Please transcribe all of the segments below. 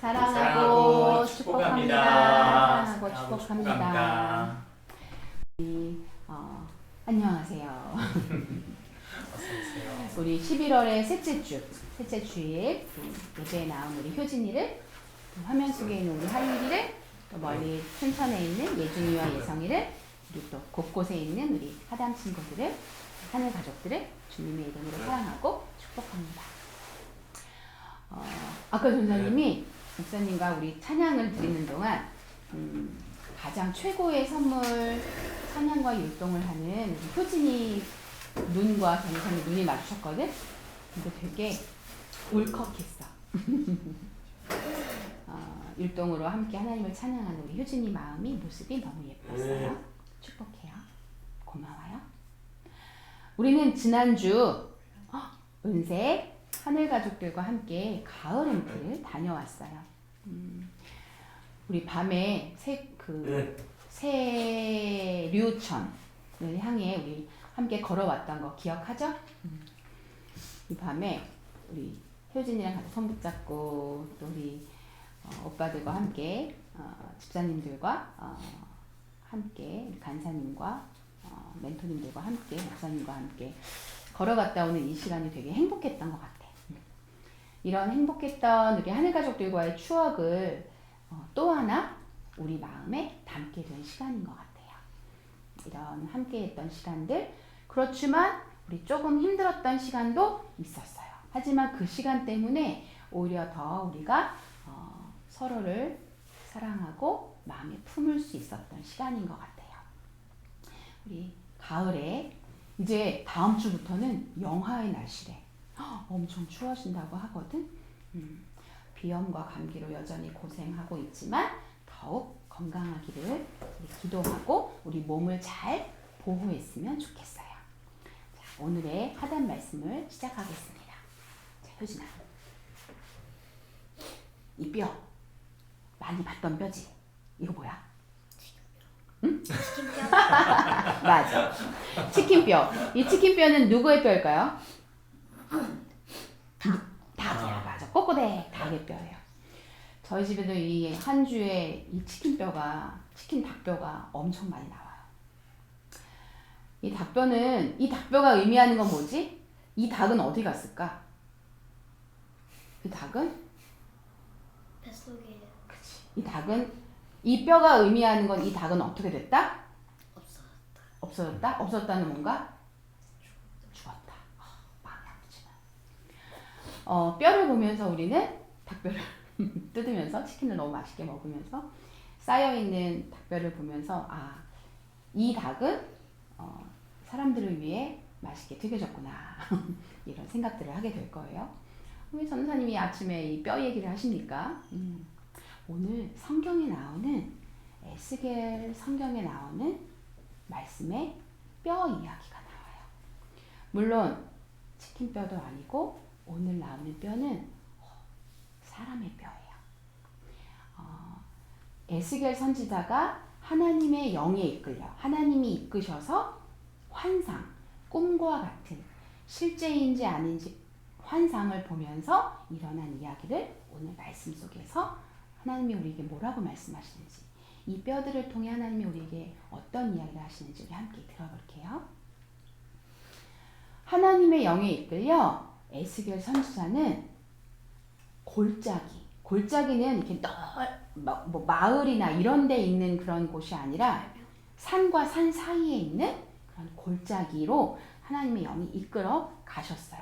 사랑하고 축복합니다. 사랑하고 사랑하고 축복합니다. 축복합니다. 안녕하세요. 어서오세요. 우리 11월의 셋째 주일 예배에 나온 우리 효진이를, 또 화면 속에 있는 우리 하율이를, 또 멀리 춘천에 있는 예준이와 예성이를, 우리 또 곳곳에 있는 우리 하담 친구들을, 하늘 가족들을 주님의 이름으로 사랑하고 축복합니다. 아까 전사님이 목사님과 우리 찬양을 드리는 동안 가장 최고의 선물, 찬양과 율동을 하는 우리 효진이 눈과 전사님 눈이 마주쳤거든? 근데 되게 울컥했어. 율동으로 함께 하나님을 찬양하는 우리 효진이 마음이, 모습이 너무 예뻤어요. 축복해요. 고마워요. 우리는 지난주 은색 하늘 가족들과 함께 가을 홈트를 다녀왔어요. 우리 밤에 세류천을 향해 우리 함께 걸어왔던 거 기억하죠? 이 밤에 우리 효진이랑 같이 손 붙잡고, 또 우리 오빠들과 함께 집사님들과 함께 간사님과 멘토님들과 함께 목사님과 함께 걸어갔다 오는 이 시간이 되게 행복했던 것 같아. 이런 행복했던 우리 하늘가족들과의 추억을 또 하나 우리 마음에 담게 된 시간인 것 같아요. 이런 함께했던 시간들, 그렇지만 우리 조금 힘들었던 시간도 있었어요. 하지만 그 시간 때문에 오히려 더 우리가 서로를 사랑하고 마음에 품을 수 있었던 시간인 것 같아요. 우리 가을에 이제 다음 주부터는 영하의 날씨래. 엄청 추워진다고 하거든. 비염과 감기로 여전히 고생하고 있지만 더욱 건강하기를 기도하고 우리 몸을 잘 보호했으면 좋겠어요. 자, 오늘의 하단 말씀을 시작하겠습니다. 자, 효진아, 이 뼈 많이 봤던 뼈지? 이거 뭐야? 응? 치킨뼈. 맞아. 치킨뼈. 이 치킨뼈는 누구의 뼈일까요? 닭이야. 맞아. 꼬꼬대 닭의 뼈예요. 저희 집에도 이 한 주에 이 치킨 닭뼈가 엄청 많이 나와요. 이 닭뼈가 의미하는 건 뭐지? 이 닭은 어디 갔을까? 이 닭은? 뱃속에 그치. 이 뼈가 의미하는 건, 이 닭은 어떻게 됐다? 없어졌다. 없어졌다? 없었다는 뭔가? 죽었다. 마음이 아프지만. 뼈를 보면서 우리는 닭뼈를 뜯으면서, 치킨을 너무 맛있게 먹으면서 쌓여있는 닭뼈를 보면서, 이 닭은 사람들을 위해 맛있게 튀겨졌구나. 이런 생각들을 하게 될 거예요. 왜 전도사님이 아침에 이 뼈 얘기를 하십니까? 오늘 성경에 나오는, 에스겔 성경에 나오는 말씀에 뼈 이야기가 나와요. 물론 치킨뼈도 아니고 오늘 나오는 뼈는 사람의 뼈예요. 에스겔 선지자가 하나님의 영에 이끌려, 하나님이 이끄셔서 환상, 꿈과 같은 실제인지 아닌지 환상을 보면서 일어난 이야기를 오늘 말씀 속에서 하나님이 우리에게 뭐라고 말씀하시는지, 이 뼈들을 통해 하나님이 우리에게 어떤 이야기를 하시는지 우리 함께 들어볼게요. 하나님의 영에 이끌려 에스겔 선지자는 골짜기는 이렇게 마을이나 이런 데 있는 그런 곳이 아니라 산과 산 사이에 있는 그런 골짜기로 하나님의 영이 이끌어 가셨어요.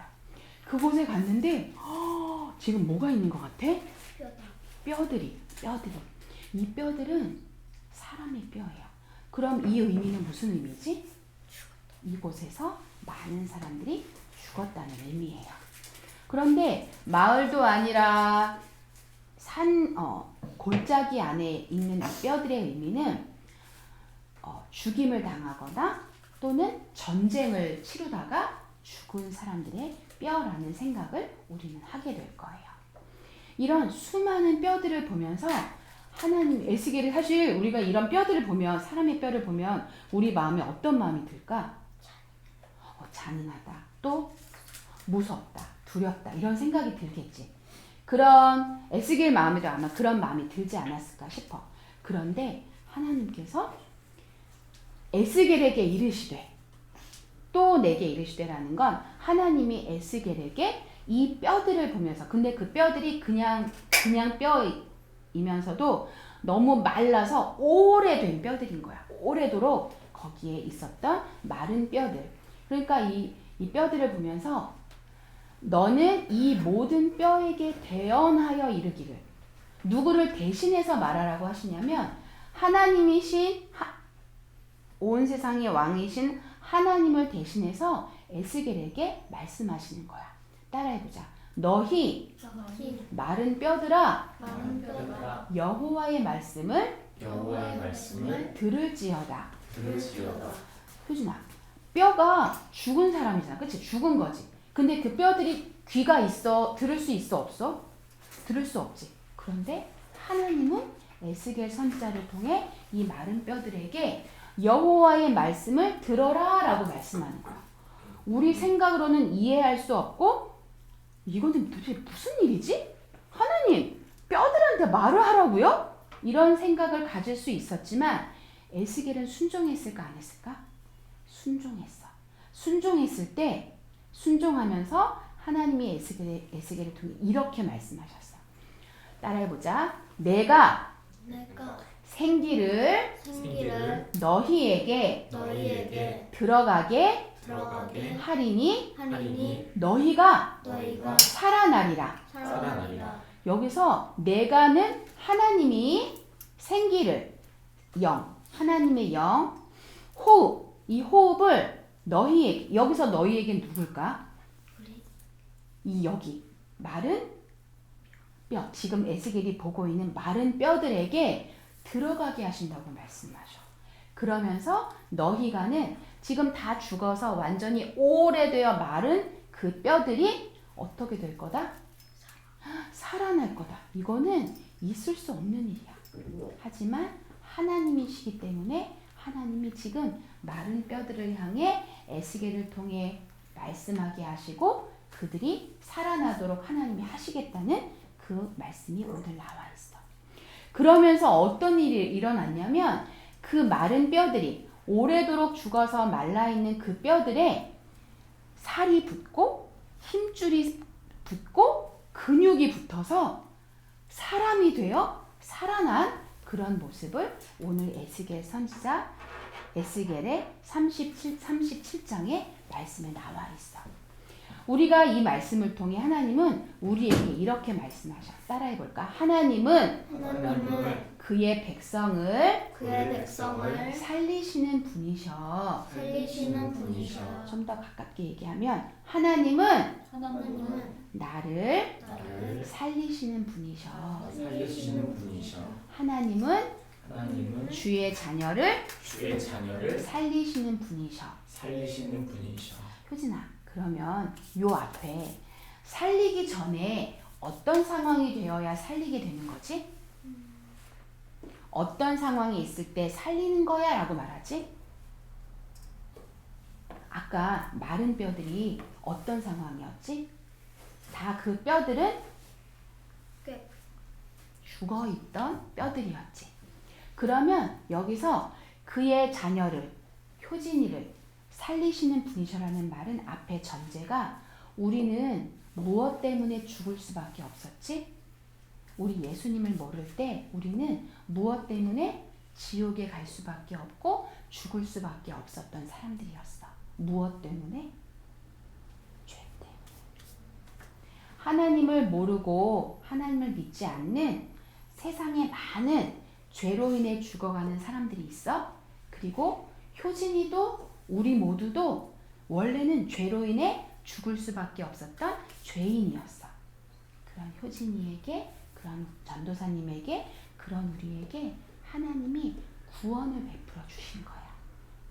그곳에 갔는데 지금 뭐가 있는 것 같아? 뼈들이. 이 뼈들은 사람의 뼈예요. 그럼 이 의미는 무슨 의미지? 이곳에서 많은 사람들이 죽었다는 의미예요. 그런데 마을도 아니라 골짜기 안에 있는 이 뼈들의 의미는 죽임을 당하거나 또는 전쟁을 치르다가 죽은 사람들의 뼈라는 생각을 우리는 하게 될 거예요. 이런 수많은 뼈들을 보면서 하나님, 에스겔이, 사실 우리가 이런 뼈들을 보면, 사람의 뼈를 보면 우리 마음에 어떤 마음이 들까? 잔인하다, 또 무섭다, 두렵다, 이런 생각이 들겠지. 그런 에스겔 마음에도 아마 그런 마음이 들지 않았을까 싶어. 그런데 하나님께서 에스겔에게 이르시되 또 내게 이르시되라는 건 하나님이 에스겔에게 이 뼈들을 보면서, 근데 그 뼈들이 그냥 뼈이면서도 너무 말라서 오래된 뼈들인 거야. 오래도록 거기에 있었던 마른 뼈들. 그러니까 이 뼈들을 보면서 너는 이 모든 뼈에게 대언하여 이르기를, 누구를 대신해서 말하라고 하시냐면 하나님이신 온 세상의 왕이신 하나님을 대신해서 에스겔에게 말씀하시는 거야. 따라해보자. 너희 너희 마른 뼈들아 마른 뼈들아 여호와의 말씀을 여호와의 말씀을 들을지어다. 들을지어다. 효진아, 뼈가 죽은 사람이잖아. 그치? 죽은 거지. 근데 그 뼈들이 귀가 있어. 들을 수 있어? 없어? 들을 수 없지. 그런데 하나님은 에스겔 선지자를 통해 이 마른 뼈들에게 여호와의 말씀을 들어라 라고 말씀하는 거야. 우리 생각으로는 이해할 수 없고, 이거는 도대체 무슨 일이지? 하나님, 뼈들한테 말을 하라고요? 이런 생각을 가질 수 있었지만 에스겔은 순종했을까 안 했을까? 순종했어. 순종했을 때, 순종하면서 하나님이 에스겔을 통해 이렇게 말씀하셨어. 따라해보자. 내가 생기를 너희에게 들어가게 하리니 너희가 살아나리라. 여기서 내가는 하나님이 생기를, 영, 하나님의 영, 호흡, 이 호흡을 너희에게, 여기서 너희에게 누굴까? 이 여기 마른 뼈, 지금 에스겔이 보고 있는 마른 뼈들에게 들어가게 하신다고 말씀하셔. 그러면서 너희가는 지금 다 죽어서 완전히 오래되어 마른 그 뼈들이 어떻게 될 거다? 살아날 거다. 이거는 있을 수 없는 일이야. 하지만 하나님이시기 때문에 하나님이 지금 마른 뼈들을 향해 에스겔을 통해 말씀하게 하시고 그들이 살아나도록 하나님이 하시겠다는 그 말씀이 오늘 나와 있어. 그러면서 어떤 일이 일어났냐면 그 마른 뼈들이 오래도록 죽어서 말라있는 그 뼈들에 살이 붙고 힘줄이 붙고 근육이 붙어서 사람이 되어 살아난 그런 모습을 오늘 에스겔 선지자 에스겔의 37장의 말씀에 나와 있어. 우리가 이 말씀을 통해 하나님은 우리에게 이렇게 말씀하셔. 따라해볼까? 하나님은 그의 백성을 살리시는 분이셔. 좀 더 가깝게 얘기하면 하나님은 나를 살리시는 분이셔. 하나님은 주의 자녀를 살리시는 분이셔. 효진아, 그러면 요 앞에 살리기 전에 어떤 상황이 되어야 살리게 되는 거지? 어떤 상황이 있을 때 살리는 거야 라고 말하지? 아까 마른 뼈들이 어떤 상황이었지? 다 그 뼈들은 죽어있던 뼈들이었지. 그러면 여기서 그의 자녀를, 효진이를 살리시는 분이셔라는 말은 앞에 전제가 우리는 무엇 때문에 죽을 수밖에 없었지? 우리 예수님을 모를 때 우리는 무엇 때문에 지옥에 갈 수밖에 없고 죽을 수밖에 없었던 사람들이었어. 무엇 때문에? 죄 때문에. 하나님을 모르고 하나님을 믿지 않는 세상에 많은 죄로 인해 죽어가는 사람들이 있어. 그리고 효진이도 우리 모두도 원래는 죄로 인해 죽을 수밖에 없었던 죄인이었어. 그런 효진이에게, 그런 전도사님에게, 그런 우리에게 하나님이 구원을 베풀어 주신 거야.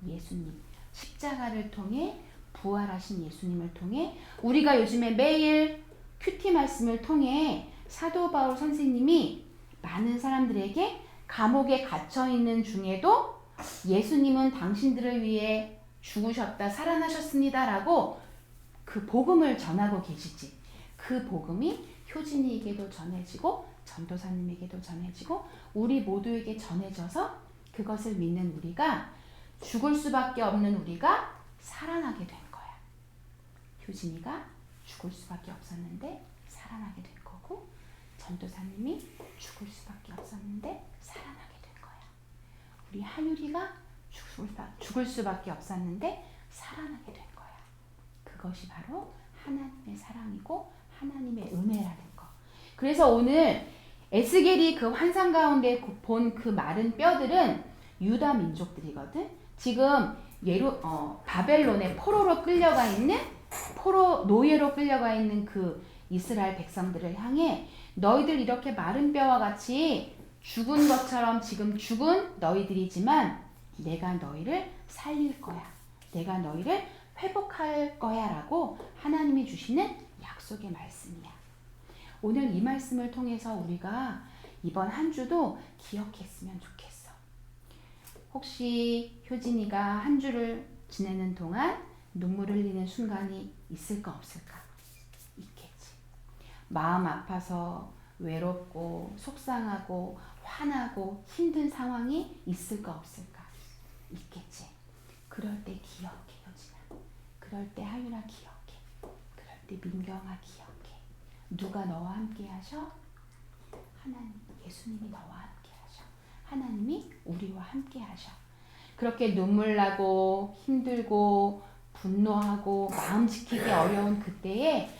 예수님, 십자가를 통해 부활하신 예수님을 통해 우리가 요즘에 매일 큐티 말씀을 통해 사도 바울 선생님이 많은 사람들에게 감옥에 갇혀 있는 중에도 예수님은 당신들을 위해 죽으셨다 살아나셨습니다 라고 그 복음을 전하고 계시지. 그 복음이 효진이에게도 전해지고 전도사님에게도 전해지고 우리 모두에게 전해져서 그것을 믿는 우리가 죽을 수밖에 없는 우리가 살아나게 된 거야. 효진이가 죽을 수밖에 없었는데 살아나게 된 거고 전도사님이 죽을 수밖에 없었는데 살아나게 된 거야. 우리 하율이가 죽을 수밖에 없었는데 살아나게 된 거야. 그것이 바로 하나님의 사랑이고 하나님의 은혜라는 거. 그래서 오늘 에스겔이 그 환상 가운데 본 그 마른 뼈들은 유다 민족들이거든. 지금 바벨론의 포로로 끌려가 있는 노예로 끌려가 있는 그 이스라엘 백성들을 향해 너희들 이렇게 마른 뼈와 같이 죽은 것처럼 지금 죽은 너희들이지만 내가 너희를 살릴 거야. 내가 너희를 회복할 거야 라고 하나님이 주시는 약속의 말씀이야. 오늘 이 말씀을 통해서 우리가 이번 한 주도 기억했으면 좋겠어. 혹시 효진이가 한 주를 지내는 동안 눈물 흘리는 순간이 있을까 없을까? 있겠지. 마음 아파서 외롭고 속상하고 화나고 힘든 상황이 있을까 없을까? 있겠지. 그럴 때 기억해, 효진아. 그럴 때 하윤아 기억해. 그럴 때 민경아 기억해. 누가 너와 함께 하셔? 하나님, 예수님이 너와 함께 하셔. 하나님이 우리와 함께 하셔. 그렇게 눈물 나고 힘들고 분노하고 마음 지키기 어려운 그때에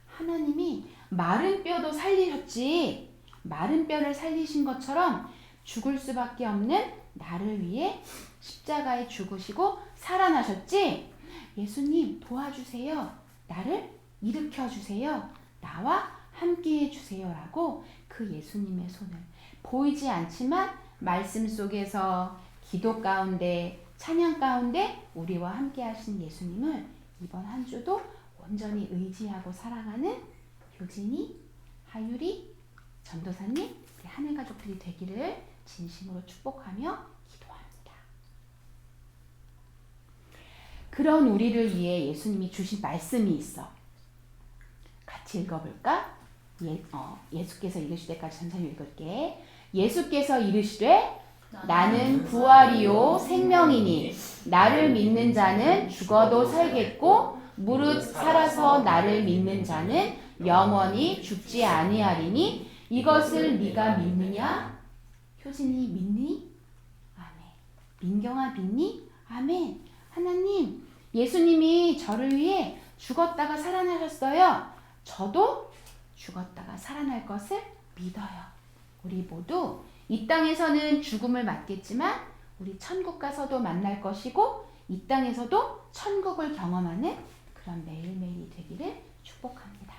하나님이 마른 뼈도 살리셨지. 마른 뼈를 살리신 것처럼 죽을 수밖에 없는 나를 위해 십자가에 죽으시고 살아나셨지. 예수님 도와주세요. 나를 일으켜주세요. 나와 함께해 주세요. 라고 그 예수님의 손을 보이지 않지만 말씀 속에서 기도 가운데 찬양 가운데 우리와 함께 하신 예수님을 이번 한 주도 온전히 의지하고 살아가는 효진이, 하율이, 전도사님, 우리 하늘 가족들이 되기를 진심으로 축복하며 기도합니다. 그런 우리를 위해 예수님이 주신 말씀이 있어. 같이 읽어볼까? 예수께서 이르실 때까지 천천히 읽을게. 예수께서 이르시되 나는 부활이요 생명이니 나를 믿는 자는 죽어도 살겠고 무릇 살아서 나를 믿는 자는 영원히 죽지 아니하리니 이것을 네가 믿느냐? 효진이 믿니? 아멘. 민경아 믿니? 아멘. 하나님, 예수님이 저를 위해 죽었다가 살아나셨어요. 저도 죽었다가 살아날 것을 믿어요. 우리 모두 이 땅에서는 죽음을 맞겠지만 우리 천국 가서도 만날 것이고 이 땅에서도 천국을 경험하는 그런 매일매일이 되기를 축복합니다.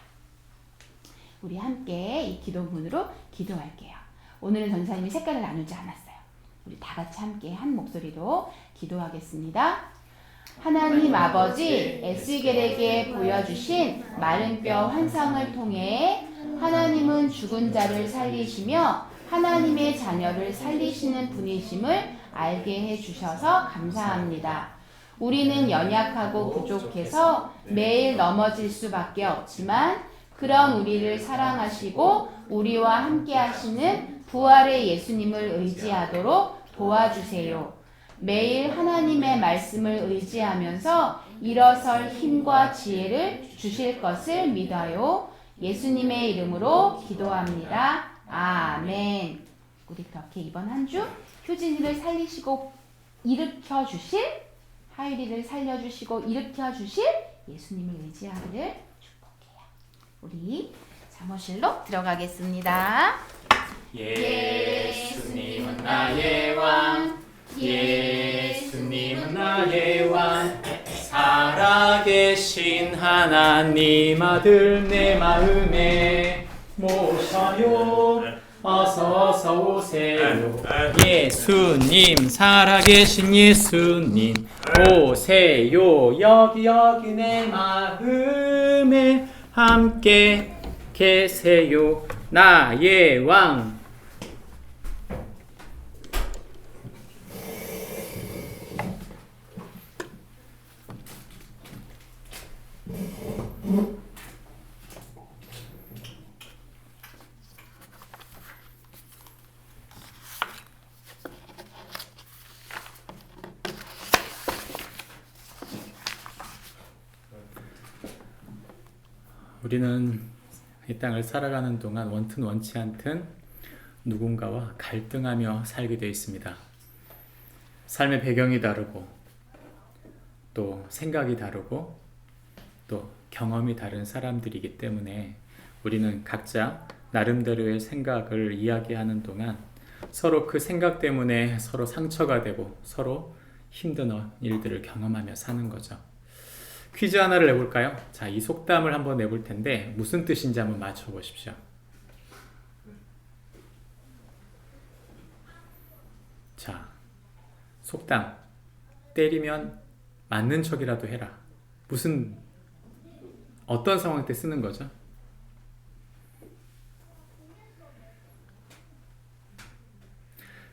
우리 함께 이 기도문으로 기도할게요. 오늘은 전사님이 색깔을 나누지 않았어요. 우리 다 같이 함께 한 목소리로 기도하겠습니다. 하나님 아버지, 에스겔에게 보여주신 마른 뼈 환상을 통해 하나님은 죽은 자를 살리시며 하나님의 자녀를 살리시는 분이심을 알게 해주셔서 감사합니다. 우리는 연약하고 부족해서 매일 넘어질 수밖에 없지만 그런 우리를 사랑하시고 우리와 함께 하시는 부활의 예수님을 의지하도록 도와주세요. 매일 하나님의 말씀을 의지하면서 일어설 힘과 지혜를 주실 것을 믿어요. 예수님의 이름으로 기도합니다. 아멘. 우리 그렇게 이번 한 주 효진이를 살리시고 일으켜 주실, 하율이를 살려주시고 일으켜 주실 예수님을 의지하기를 축복해요. 우리 사무실로 들어가겠습니다. 예수님은 나의 왕, 예수님은 나의 왕, 살아계신 하나님 아들 내 마음에 모셔요. 어서 오세요. 예수님, 살아계신 예수님 오세요. 여기 내 마음에 함께 계세요. 나의 왕. 우리는 이 땅을 살아가는 동안 원튼 원치 않든 누군가와 갈등하며 살게 되어 있습니다. 삶의 배경이 다르고 또 생각이 다르고 또 경험이 다른 사람들이기 때문에 우리는 각자 나름대로의 생각을 이야기하는 동안 서로 그 생각 때문에 서로 상처가 되고 서로 힘든 일들을 경험하며 사는 거죠. 퀴즈 하나를 내볼까요? 자, 이 속담을 한번 내볼 텐데 무슨 뜻인지 한번 맞춰보십시오. 자, 속담. 때리면 맞는 척이라도 해라. 어떤 상황 때 쓰는 거죠?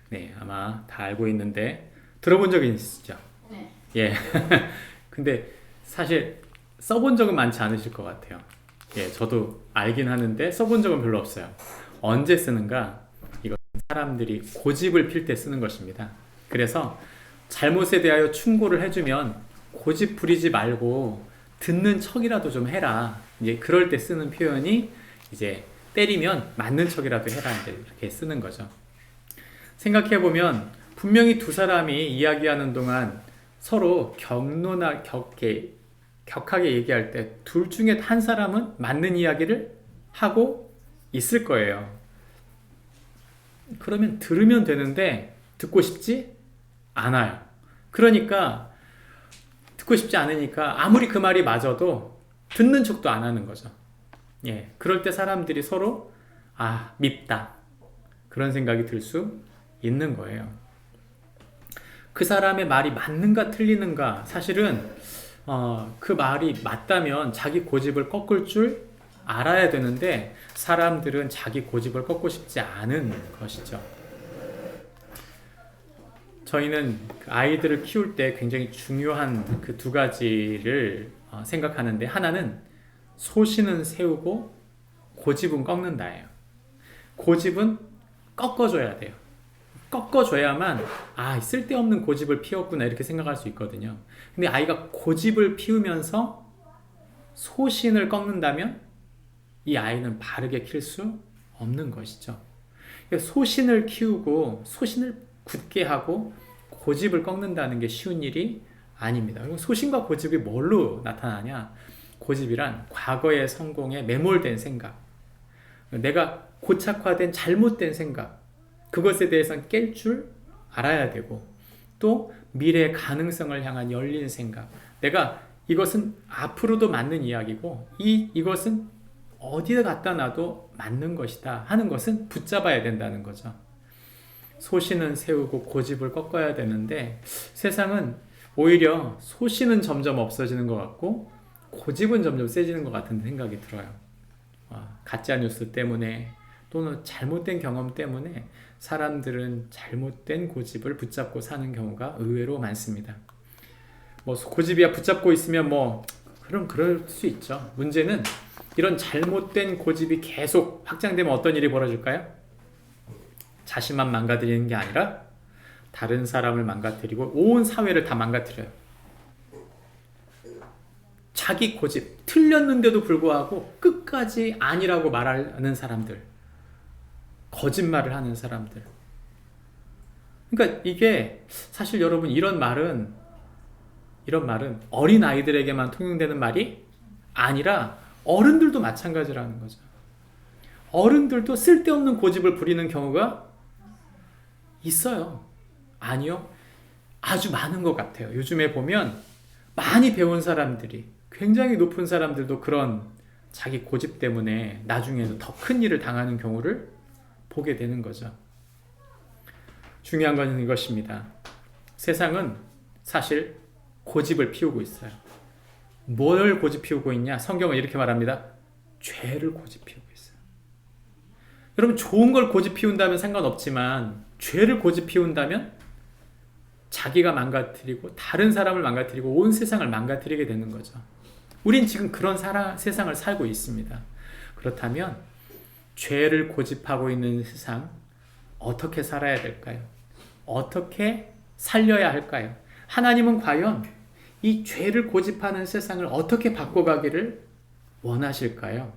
네, 아마 다 알고 있는데 들어본 적이 있으시죠? 네. 예. 근데 사실 써본 적은 많지 않으실 것 같아요. 예, 저도 알긴 하는데 써본 적은 별로 없어요. 언제 쓰는가? 이건 사람들이 고집을 필 때 쓰는 것입니다. 그래서 잘못에 대하여 충고를 해주면 고집 부리지 말고 듣는 척이라도 좀 해라. 이제 그럴 때 쓰는 표현이 이제 때리면 맞는 척이라도 해라. 이제 이렇게 쓰는 거죠. 생각해보면 분명히 두 사람이 이야기하는 동안 서로 격하게 얘기할 때 둘 중에 한 사람은 맞는 이야기를 하고 있을 거예요. 그러면 들으면 되는데 듣고 싶지 않아요. 그러니까 듣고 싶지 않으니까 아무리 그 말이 맞아도 듣는 척도 안 하는 거죠. 예, 그럴 때 사람들이 서로 밉다 그런 생각이 들 수 있는 거예요. 그 사람의 말이 맞는가 틀리는가 사실은 그 말이 맞다면 자기 고집을 꺾을 줄 알아야 되는데 사람들은 자기 고집을 꺾고 싶지 않은 것이죠. 저희는 아이들을 키울 때 굉장히 중요한 그 두 가지를 생각하는데 하나는 소신은 세우고 고집은 꺾는다예요. 고집은 꺾어줘야 돼요. 꺾어줘야만 쓸데없는 고집을 피웠구나 이렇게 생각할 수 있거든요. 근데 아이가 고집을 피우면서 소신을 꺾는다면 이 아이는 바르게 킬 수 없는 것이죠. 소신을 키우고 소신을 굳게 하고 고집을 꺾는다는 게 쉬운 일이 아닙니다. 소신과 고집이 뭘로 나타나냐? 고집이란 과거의 성공에 매몰된 생각, 내가 고착화된 잘못된 생각, 그것에 대해서는 깰 줄 알아야 되고 또 미래의 가능성을 향한 열린 생각, 내가 이것은 앞으로도 맞는 이야기고 이것은 어디에 갖다 놔도 맞는 것이다 하는 것은 붙잡아야 된다는 거죠. 소신은 세우고 고집을 꺾어야 되는데 세상은 오히려 소신은 점점 없어지는 것 같고 고집은 점점 세지는 것 같은 생각이 들어요. 가짜뉴스 때문에 또는 잘못된 경험 때문에 사람들은 잘못된 고집을 붙잡고 사는 경우가 의외로 많습니다. 고집이야 붙잡고 있으면 그럼 그럴 수 있죠. 문제는 이런 잘못된 고집이 계속 확장되면 어떤 일이 벌어질까요? 자신만 망가뜨리는 게 아니라 다른 사람을 망가뜨리고 온 사회를 다 망가뜨려요. 자기 고집, 틀렸는데도 불구하고 끝까지 아니라고 말하는 사람들, 거짓말을 하는 사람들. 그러니까 이게 사실 여러분 이런 말은 어린 아이들에게만 통용되는 말이 아니라 어른들도 마찬가지라는 거죠. 어른들도 쓸데없는 고집을 부리는 경우가 있어요. 아니요. 아주 많은 것 같아요. 요즘에 보면 많이 배운 사람들이, 굉장히 높은 사람들도 그런 자기 고집 때문에 나중에는 더 큰 일을 당하는 경우를 보게 되는 거죠. 중요한 것은 이것입니다. 세상은 사실 고집을 피우고 있어요. 뭘 고집 피우고 있냐? 성경은 이렇게 말합니다. 죄를 고집 피우고 있어요. 여러분 좋은 걸 고집 피운다면 상관없지만 죄를 고집 피운다면 자기가 망가뜨리고 다른 사람을 망가뜨리고 온 세상을 망가뜨리게 되는 거죠. 우린 지금 그런 세상을 살고 있습니다. 그렇다면 죄를 고집하고 있는 세상 어떻게 살아야 될까요? 어떻게 살려야 할까요? 하나님은 과연 이 죄를 고집하는 세상을 어떻게 바꿔가기를 원하실까요?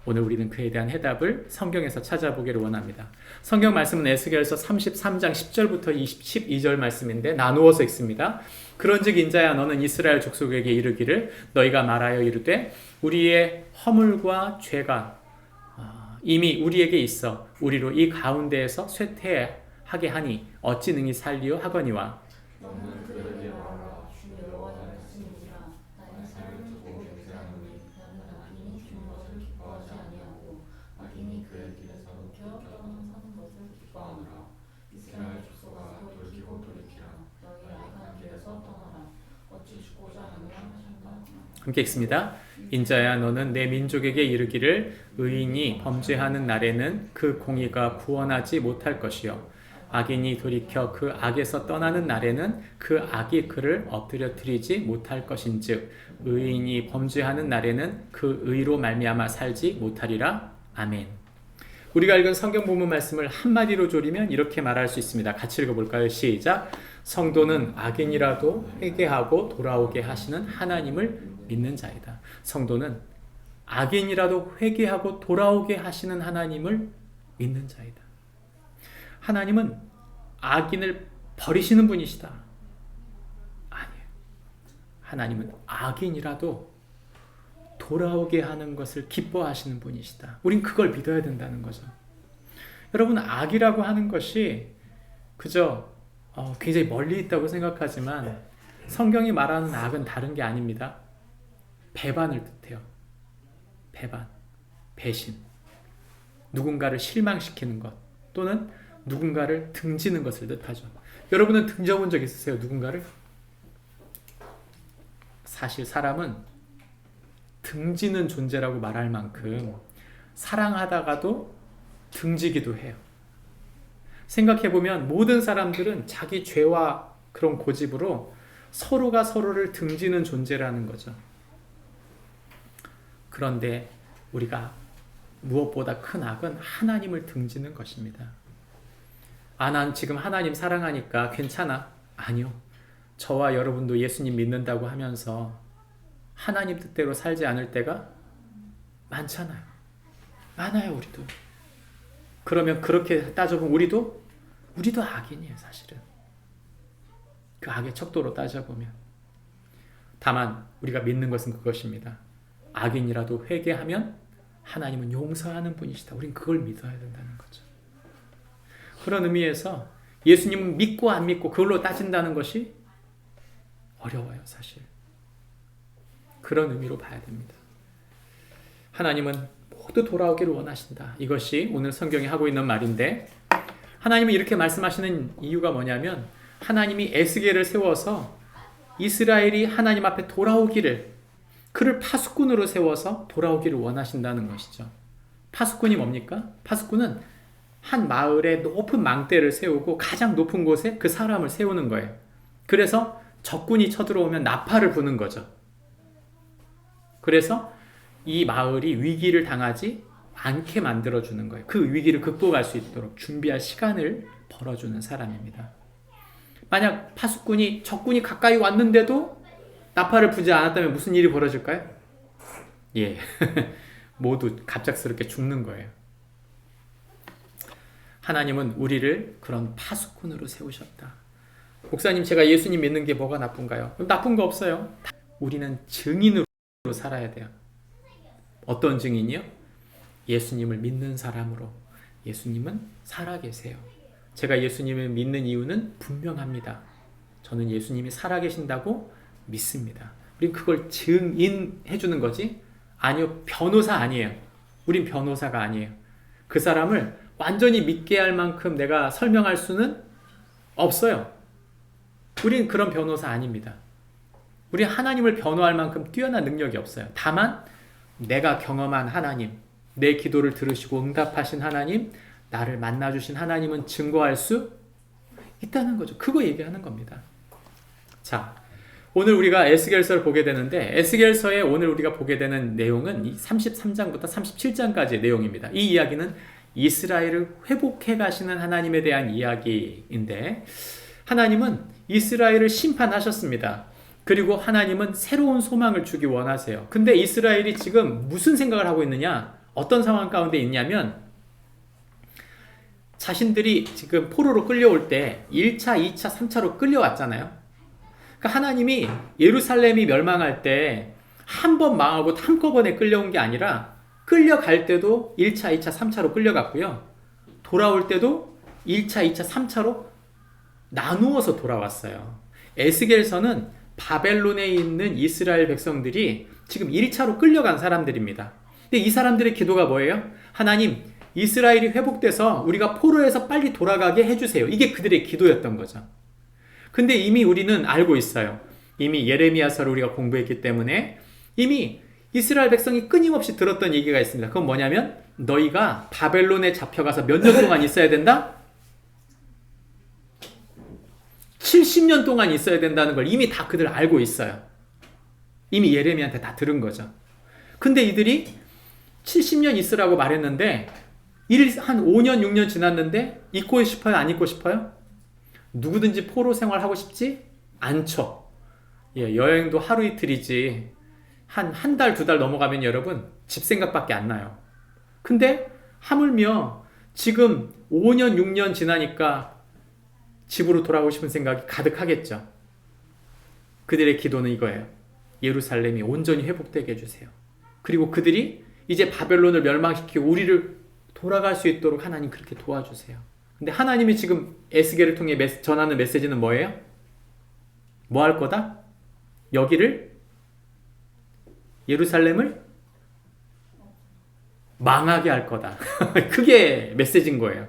오늘 우리는 그에 대한 해답을 성경에서 찾아보기를 원합니다. 성경 말씀은 에스겔서 33장 10절부터 12절 말씀인데 나누어서 읽습니다. 그런즉 인자야 너는 이스라엘 족속에게 이르기를 너희가 말하여 이르되 우리의 허물과 죄가 이미 우리에게 있어 우리로 이 가운데에서 쇠퇴하게 하니 어찌 능히 살리요 하거니와 너는 그들에게 말하라 주 여호와의 말씀이니라 나의 삶을 두고 맹세하노니 나는 악인이 죽는 것을 기뻐하지 아니하고 악인이 그의 길에서 묵혀 떠나는 것을 기뻐하노라 이스라엘 족속아 돌이키고 돌이키라 너희 악한 길에서 떠나라 어찌 죽고자 하느냐 하신다. 함께 읽습니다. 인자야 너는 내 민족에게 이르기를 의인이 범죄하는 날에는 그 공의가 구원하지 못할 것이요 악인이 돌이켜 그 악에서 떠나는 날에는 그 악이 그를 엎드려뜨리지 못할 것인즉 의인이 범죄하는 날에는 그 의로 말미암아 살지 못하리라. 아멘. 우리가 읽은 성경 본문 말씀을 한마디로 조리면 이렇게 말할 수 있습니다. 같이 읽어볼까요? 시작. 성도는 악인이라도 회개하고 돌아오게 하시는 하나님을 믿는 자이다. 성도는 악인이라도 회개하고 돌아오게 하시는 하나님을 믿는 자이다. 하나님은 악인을 버리시는 분이시다. 아니에요. 하나님은 악인이라도 돌아오게 하는 것을 기뻐하시는 분이시다. 우린 그걸 믿어야 된다는 거죠. 여러분, 악이라고 하는 것이 그저 굉장히 멀리 있다고 생각하지만 성경이 말하는 악은 다른 게 아닙니다. 배반을 뜻해요. 배반, 배신, 누군가를 실망시키는 것 또는 누군가를 등지는 것을 뜻하죠. 여러분은 등져본 적 있으세요? 누군가를? 사실 사람은 등지는 존재라고 말할 만큼 사랑하다가도 등지기도 해요. 생각해보면 모든 사람들은 자기 죄와 그런 고집으로 서로가 서로를 등지는 존재라는 거죠. 그런데 우리가 무엇보다 큰 악은 하나님을 등지는 것입니다. 난 지금 하나님 사랑하니까 괜찮아. 아니요. 저와 여러분도 예수님 믿는다고 하면서 하나님 뜻대로 살지 않을 때가 많잖아요. 많아요, 우리도. 그러면 그렇게 따져보면 우리도 악인이에요, 사실은. 그 악의 척도로 따져보면. 다만 우리가 믿는 것은 그것입니다. 악인이라도 회개하면 하나님은 용서하는 분이시다. 우린 그걸 믿어야 된다는 거죠. 그런 의미에서 예수님은 믿고 안 믿고 그걸로 따진다는 것이 어려워요, 사실. 그런 의미로 봐야 됩니다. 하나님은 모두 돌아오기를 원하신다. 이것이 오늘 성경이 하고 있는 말인데 하나님은 이렇게 말씀하시는 이유가 뭐냐면 하나님이 에스겔을 세워서 이스라엘이 하나님 앞에 돌아오기를 그를 파수꾼으로 세워서 돌아오기를 원하신다는 것이죠. 파수꾼이 뭡니까? 파수꾼은 한 마을에 높은 망대를 세우고 가장 높은 곳에 그 사람을 세우는 거예요. 그래서 적군이 쳐들어오면 나팔을 부는 거죠. 그래서 이 마을이 위기를 당하지 않게 만들어주는 거예요. 그 위기를 극복할 수 있도록 준비할 시간을 벌어주는 사람입니다. 만약 파수꾼이 적군이 가까이 왔는데도 나팔을 부지 않았다면 무슨 일이 벌어질까요? 예, 모두 갑작스럽게 죽는 거예요. 하나님은 우리를 그런 파수꾼으로 세우셨다. 목사님, 제가 예수님 믿는 게 뭐가 나쁜가요? 나쁜 거 없어요. 우리는 증인으로 살아야 돼요. 어떤 증인이요? 예수님을 믿는 사람으로. 예수님은 살아계세요. 제가 예수님을 믿는 이유는 분명합니다. 저는 예수님이 살아계신다고 믿습니다. 우린 그걸 증인해 주는 거지? 아니요, 변호사 아니에요. 우린 변호사가 아니에요. 그 사람을 완전히 믿게 할 만큼 내가 설명할 수는 없어요. 우린 그런 변호사 아닙니다. 우린 하나님을 변호할 만큼 뛰어난 능력이 없어요. 다만 내가 경험한 하나님, 내 기도를 들으시고 응답하신 하나님, 나를 만나주신 하나님은 증거할 수 있다는 거죠. 그거 얘기하는 겁니다. 자, 오늘 우리가 에스겔서를 보게 되는데 에스겔서에 오늘 우리가 보게 되는 내용은 33장부터 37장까지의 내용입니다. 이 이야기는 이스라엘을 회복해 가시는 하나님에 대한 이야기인데 하나님은 이스라엘을 심판하셨습니다. 그리고 하나님은 새로운 소망을 주기 원하세요. 근데 이스라엘이 지금 무슨 생각을 하고 있느냐? 어떤 상황 가운데 있냐면 자신들이 지금 포로로 끌려올 때 1차, 2차, 3차로 끌려왔잖아요. 그러니까 하나님이 예루살렘이 멸망할 때 한 번 망하고 한꺼번에 끌려온 게 아니라 끌려갈 때도 1차, 2차, 3차로 끌려갔고요. 돌아올 때도 1차, 2차, 3차로 나누어서 돌아왔어요. 에스겔서는 바벨론에 있는 이스라엘 백성들이 지금 1차로 끌려간 사람들입니다. 근데 이 사람들의 기도가 뭐예요? 하나님, 이스라엘이 회복돼서 우리가 포로에서 빨리 돌아가게 해주세요. 이게 그들의 기도였던 거죠. 근데 이미 우리는 알고 있어요. 이미 예레미야서를 우리가 공부했기 때문에 이미 이스라엘 백성이 끊임없이 들었던 얘기가 있습니다. 그건 뭐냐면 너희가 바벨론에 잡혀가서 몇 년 동안 있어야 된다? 70년 동안 있어야 된다는 걸 이미 다 그들 알고 있어요. 이미 예레미야한테 다 들은 거죠. 근데 이들이 70년 있으라고 말했는데 한 5년, 6년 지났는데 있고 싶어요? 안 있고 싶어요? 누구든지 포로 생활하고 싶지 않죠. 예, 여행도 하루 이틀이지 한 달, 2달 넘어가면 여러분 집 생각밖에 안 나요. 근데 하물며 지금 5년, 6년 지나니까 집으로 돌아오고 싶은 생각이 가득하겠죠. 그들의 기도는 이거예요. 예루살렘이 온전히 회복되게 해주세요. 그리고 그들이 이제 바벨론을 멸망시키고 우리를 돌아갈 수 있도록 하나님 그렇게 도와주세요. 근데 하나님이 지금 에스겔을 통해 전하는 메시지는 뭐예요? 뭐 할 거다? 여기를 예루살렘을 망하게 할 거다. 그게 메시지인 거예요.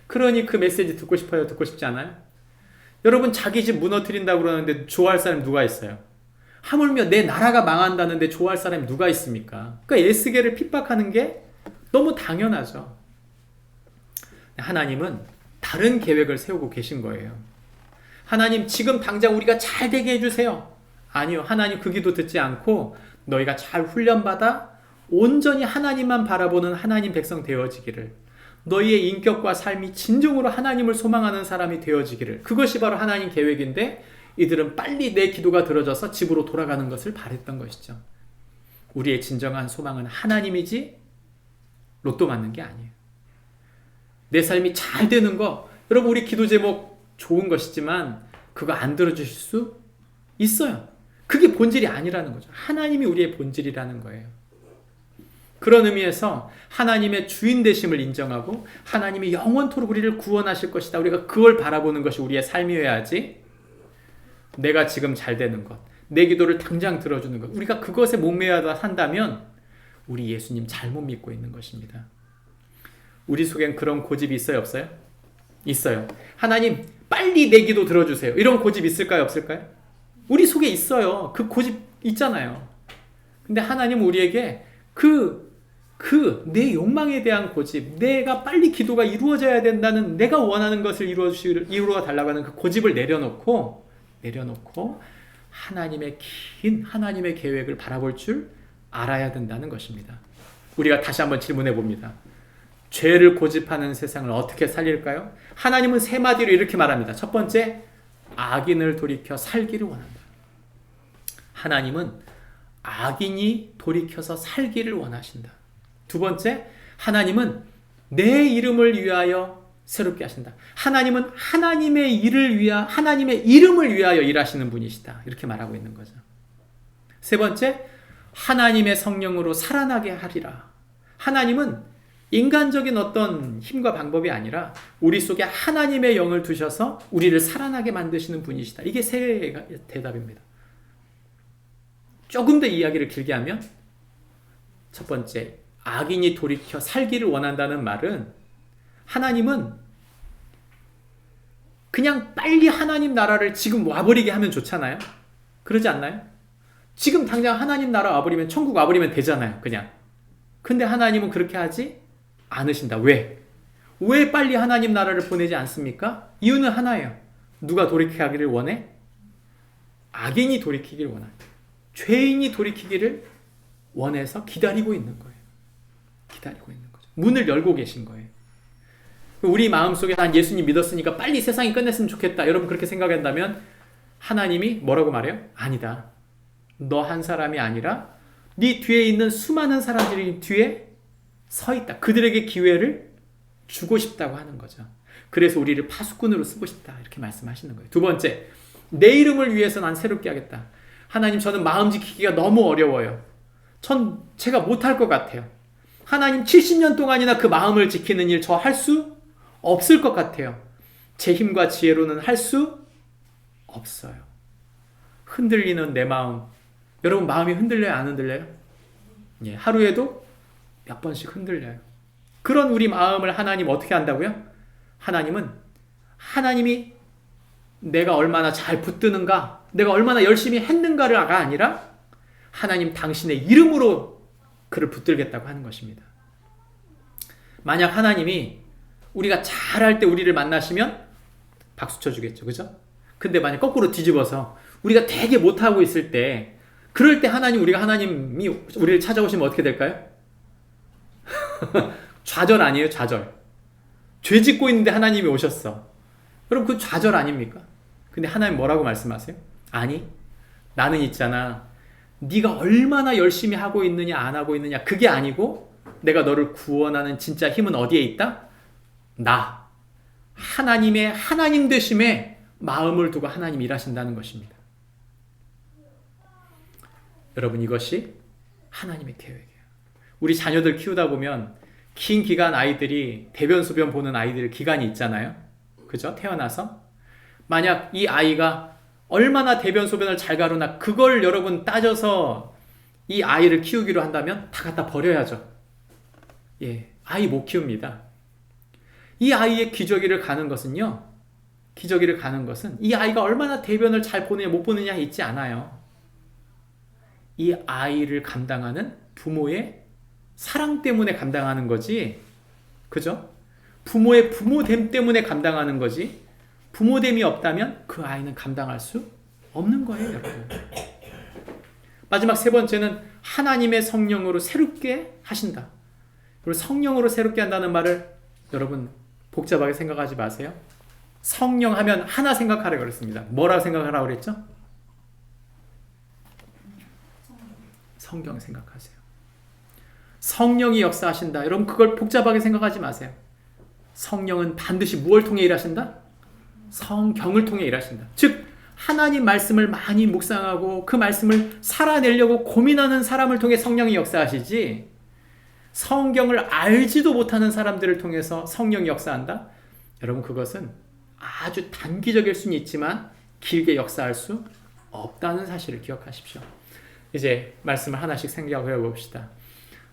그러니 그 메시지 듣고 싶어요? 듣고 싶지 않아요? 여러분 자기 집 무너뜨린다고 그러는데 좋아할 사람이 누가 있어요? 하물며 내 나라가 망한다는데 좋아할 사람이 누가 있습니까? 그러니까 에스겔을 핍박하는 게 너무 당연하죠. 하나님은 다른 계획을 세우고 계신 거예요. 하나님 지금 당장 우리가 잘 되게 해주세요. 아니요. 하나님 그 기도 듣지 않고 너희가 잘 훈련받아 온전히 하나님만 바라보는 하나님 백성 되어지기를, 너희의 인격과 삶이 진정으로 하나님을 소망하는 사람이 되어지기를, 그것이 바로 하나님 계획인데 이들은 빨리 내 기도가 들어져서 집으로 돌아가는 것을 바랬던 것이죠. 우리의 진정한 소망은 하나님이지 로또 맞는 게 아니에요. 내 삶이 잘 되는 거, 여러분 우리 기도 제목 좋은 것이지만 그거 안 들어주실 수 있어요. 그게 본질이 아니라는 거죠. 하나님이 우리의 본질이라는 거예요. 그런 의미에서 하나님의 주인 되심을 인정하고 하나님이 영원토록 우리를 구원하실 것이다, 우리가 그걸 바라보는 것이 우리의 삶이어야 하지, 내가 지금 잘 되는 것, 내 기도를 당장 들어주는 것, 우리가 그것에 목매어 산다면 우리 예수님 잘못 믿고 있는 것입니다. 우리 속엔 그런 고집이 있어요, 없어요? 있어요. 하나님 빨리 내 기도 들어주세요, 이런 고집 있을까요, 없을까요? 우리 속에 있어요. 그 고집 있잖아요. 근데 하나님은 우리에게 내 욕망에 대한 고집, 내가 빨리 기도가 이루어져야 된다는, 내가 원하는 것을 이루어 달라고 하는 그 고집을 내려놓고 하나님의 긴 하나님의 계획을 바라볼 줄 알아야 된다는 것입니다. 우리가 다시 한번 질문해 봅니다. 죄를 고집하는 세상을 어떻게 살릴까요? 하나님은 세 마디로 이렇게 말합니다. 첫 번째, 악인을 돌이켜 살기를 원한다. 하나님은 악인이 돌이켜서 살기를 원하신다. 두 번째, 하나님은 내 이름을 위하여 새롭게 하신다. 하나님은 하나님의 이름을 위하여 일하시는 분이시다. 이렇게 말하고 있는 거죠. 세 번째, 하나님의 성령으로 살아나게 하리라. 하나님은 인간적인 어떤 힘과 방법이 아니라 우리 속에 하나님의 영을 두셔서 우리를 살아나게 만드시는 분이시다. 이게 세 대답입니다. 조금 더 이야기를 길게 하면, 첫 번째, 악인이 돌이켜 살기를 원한다는 말은, 하나님은 그냥 빨리 하나님 나라를 지금 와버리게 하면 좋잖아요. 그러지 않나요? 지금 당장 하나님 나라 와버리면, 천국 와버리면 되잖아요, 그냥. 근데 하나님은 그렇게 하지 않으신다. 왜 빨리 하나님 나라를 보내지 않습니까? 이유는 하나예요. 누가 돌이키기를 원해? 악인이 돌이키기를 원합니다. 죄인이 돌이키기를 원해서 기다리고 있는 거예요. 기다리고 있는 거죠. 문을 열고 계신 거예요. 우리 마음속에 난 예수님 믿었으니까 빨리 세상이 끝냈으면 좋겠다, 여러분 그렇게 생각한다면 하나님이 뭐라고 말해요? 아니다. 너 한 사람이 아니라 네 뒤에 있는 수많은 사람들이 뒤에 서 있다. 그들에게 기회를 주고 싶다고 하는 거죠. 그래서 우리를 파수꾼으로 쓰고 싶다. 이렇게 말씀하시는 거예요. 두 번째, 내 이름을 위해서 난 새롭게 하겠다. 하나님, 저는 마음 지키기가 너무 어려워요. 제가 못할 것 같아요. 하나님, 70년 동안이나 그 마음을 지키는 일 저 할 수 없을 것 같아요. 제 힘과 지혜로는 할 수 없어요. 흔들리는 내 마음. 여러분, 마음이 흔들려요? 안 흔들려요? 예, 하루에도 몇 번씩 흔들려요. 그런 우리 마음을 하나님 어떻게 한다고요? 하나님이 내가 얼마나 잘 붙드는가, 내가 얼마나 열심히 했는가가 아니라 하나님 당신의 이름으로 그를 붙들겠다고 하는 것입니다. 만약 하나님이 우리가 잘할 때 우리를 만나시면 박수 쳐주겠죠. 그죠? 근데 만약 거꾸로 뒤집어서 우리가 되게 못하고 있을 때, 그럴 때 하나님이 우리를 찾아오시면 어떻게 될까요? 좌절 아니에요? 좌절. 죄 짓고 있는데 하나님이 오셨어. 여러분, 그 좌절 아닙니까? 근데 하나님 뭐라고 말씀하세요? 아니, 나는 있잖아. 네가 얼마나 열심히 하고 있느냐 안 하고 있느냐 그게 아니고, 내가 너를 구원하는 진짜 힘은 어디에 있다? 나. 하나님의 하나님 되심에 마음을 두고 하나님 일하신다는 것입니다. 여러분, 이것이 하나님의 계획이에요. 우리 자녀들 키우다 보면 긴 기간 아이들이 대변 소변 보는 아이들 기간이 있잖아요. 그죠? 태어나서 만약 이 아이가 얼마나 대변 소변을 잘 가르나 그걸 여러분 따져서 이 아이를 키우기로 한다면 다 갖다 버려야죠. 예, 아이 못 키웁니다. 이 아이의 기저귀를 가는 것은요, 이 아이가 얼마나 대변을 잘 보느냐 못 보느냐에 있지 않아요. 이 아이를 감당하는 부모의 사랑 때문에 감당하는 거지, 그죠? 부모의 부모됨 때문에 감당하는 거지, 부모됨이 없다면 그 아이는 감당할 수 없는 거예요, 여러분. 마지막 세 번째는 하나님의 성령으로 새롭게 하신다. 그리고 성령으로 새롭게 한다는 말을 여러분 복잡하게 생각하지 마세요. 성령 하면 하나 생각하라고 그랬습니다. 뭐라고 생각하라고 그랬죠? 성경 생각하세요. 성령이 역사하신다. 여러분, 그걸 복잡하게 생각하지 마세요. 성령은 반드시 무엇을 통해 일하신다? 성경을 통해 일하신다. 즉, 하나님 말씀을 많이 묵상하고 그 말씀을 살아내려고 고민하는 사람을 통해 성령이 역사하시지, 성경을 알지도 못하는 사람들을 통해서 성령이 역사한다? 여러분, 그것은 아주 단기적일 수는 있지만 길게 역사할 수 없다는 사실을 기억하십시오. 이제 말씀을 하나씩 생각해 봅시다.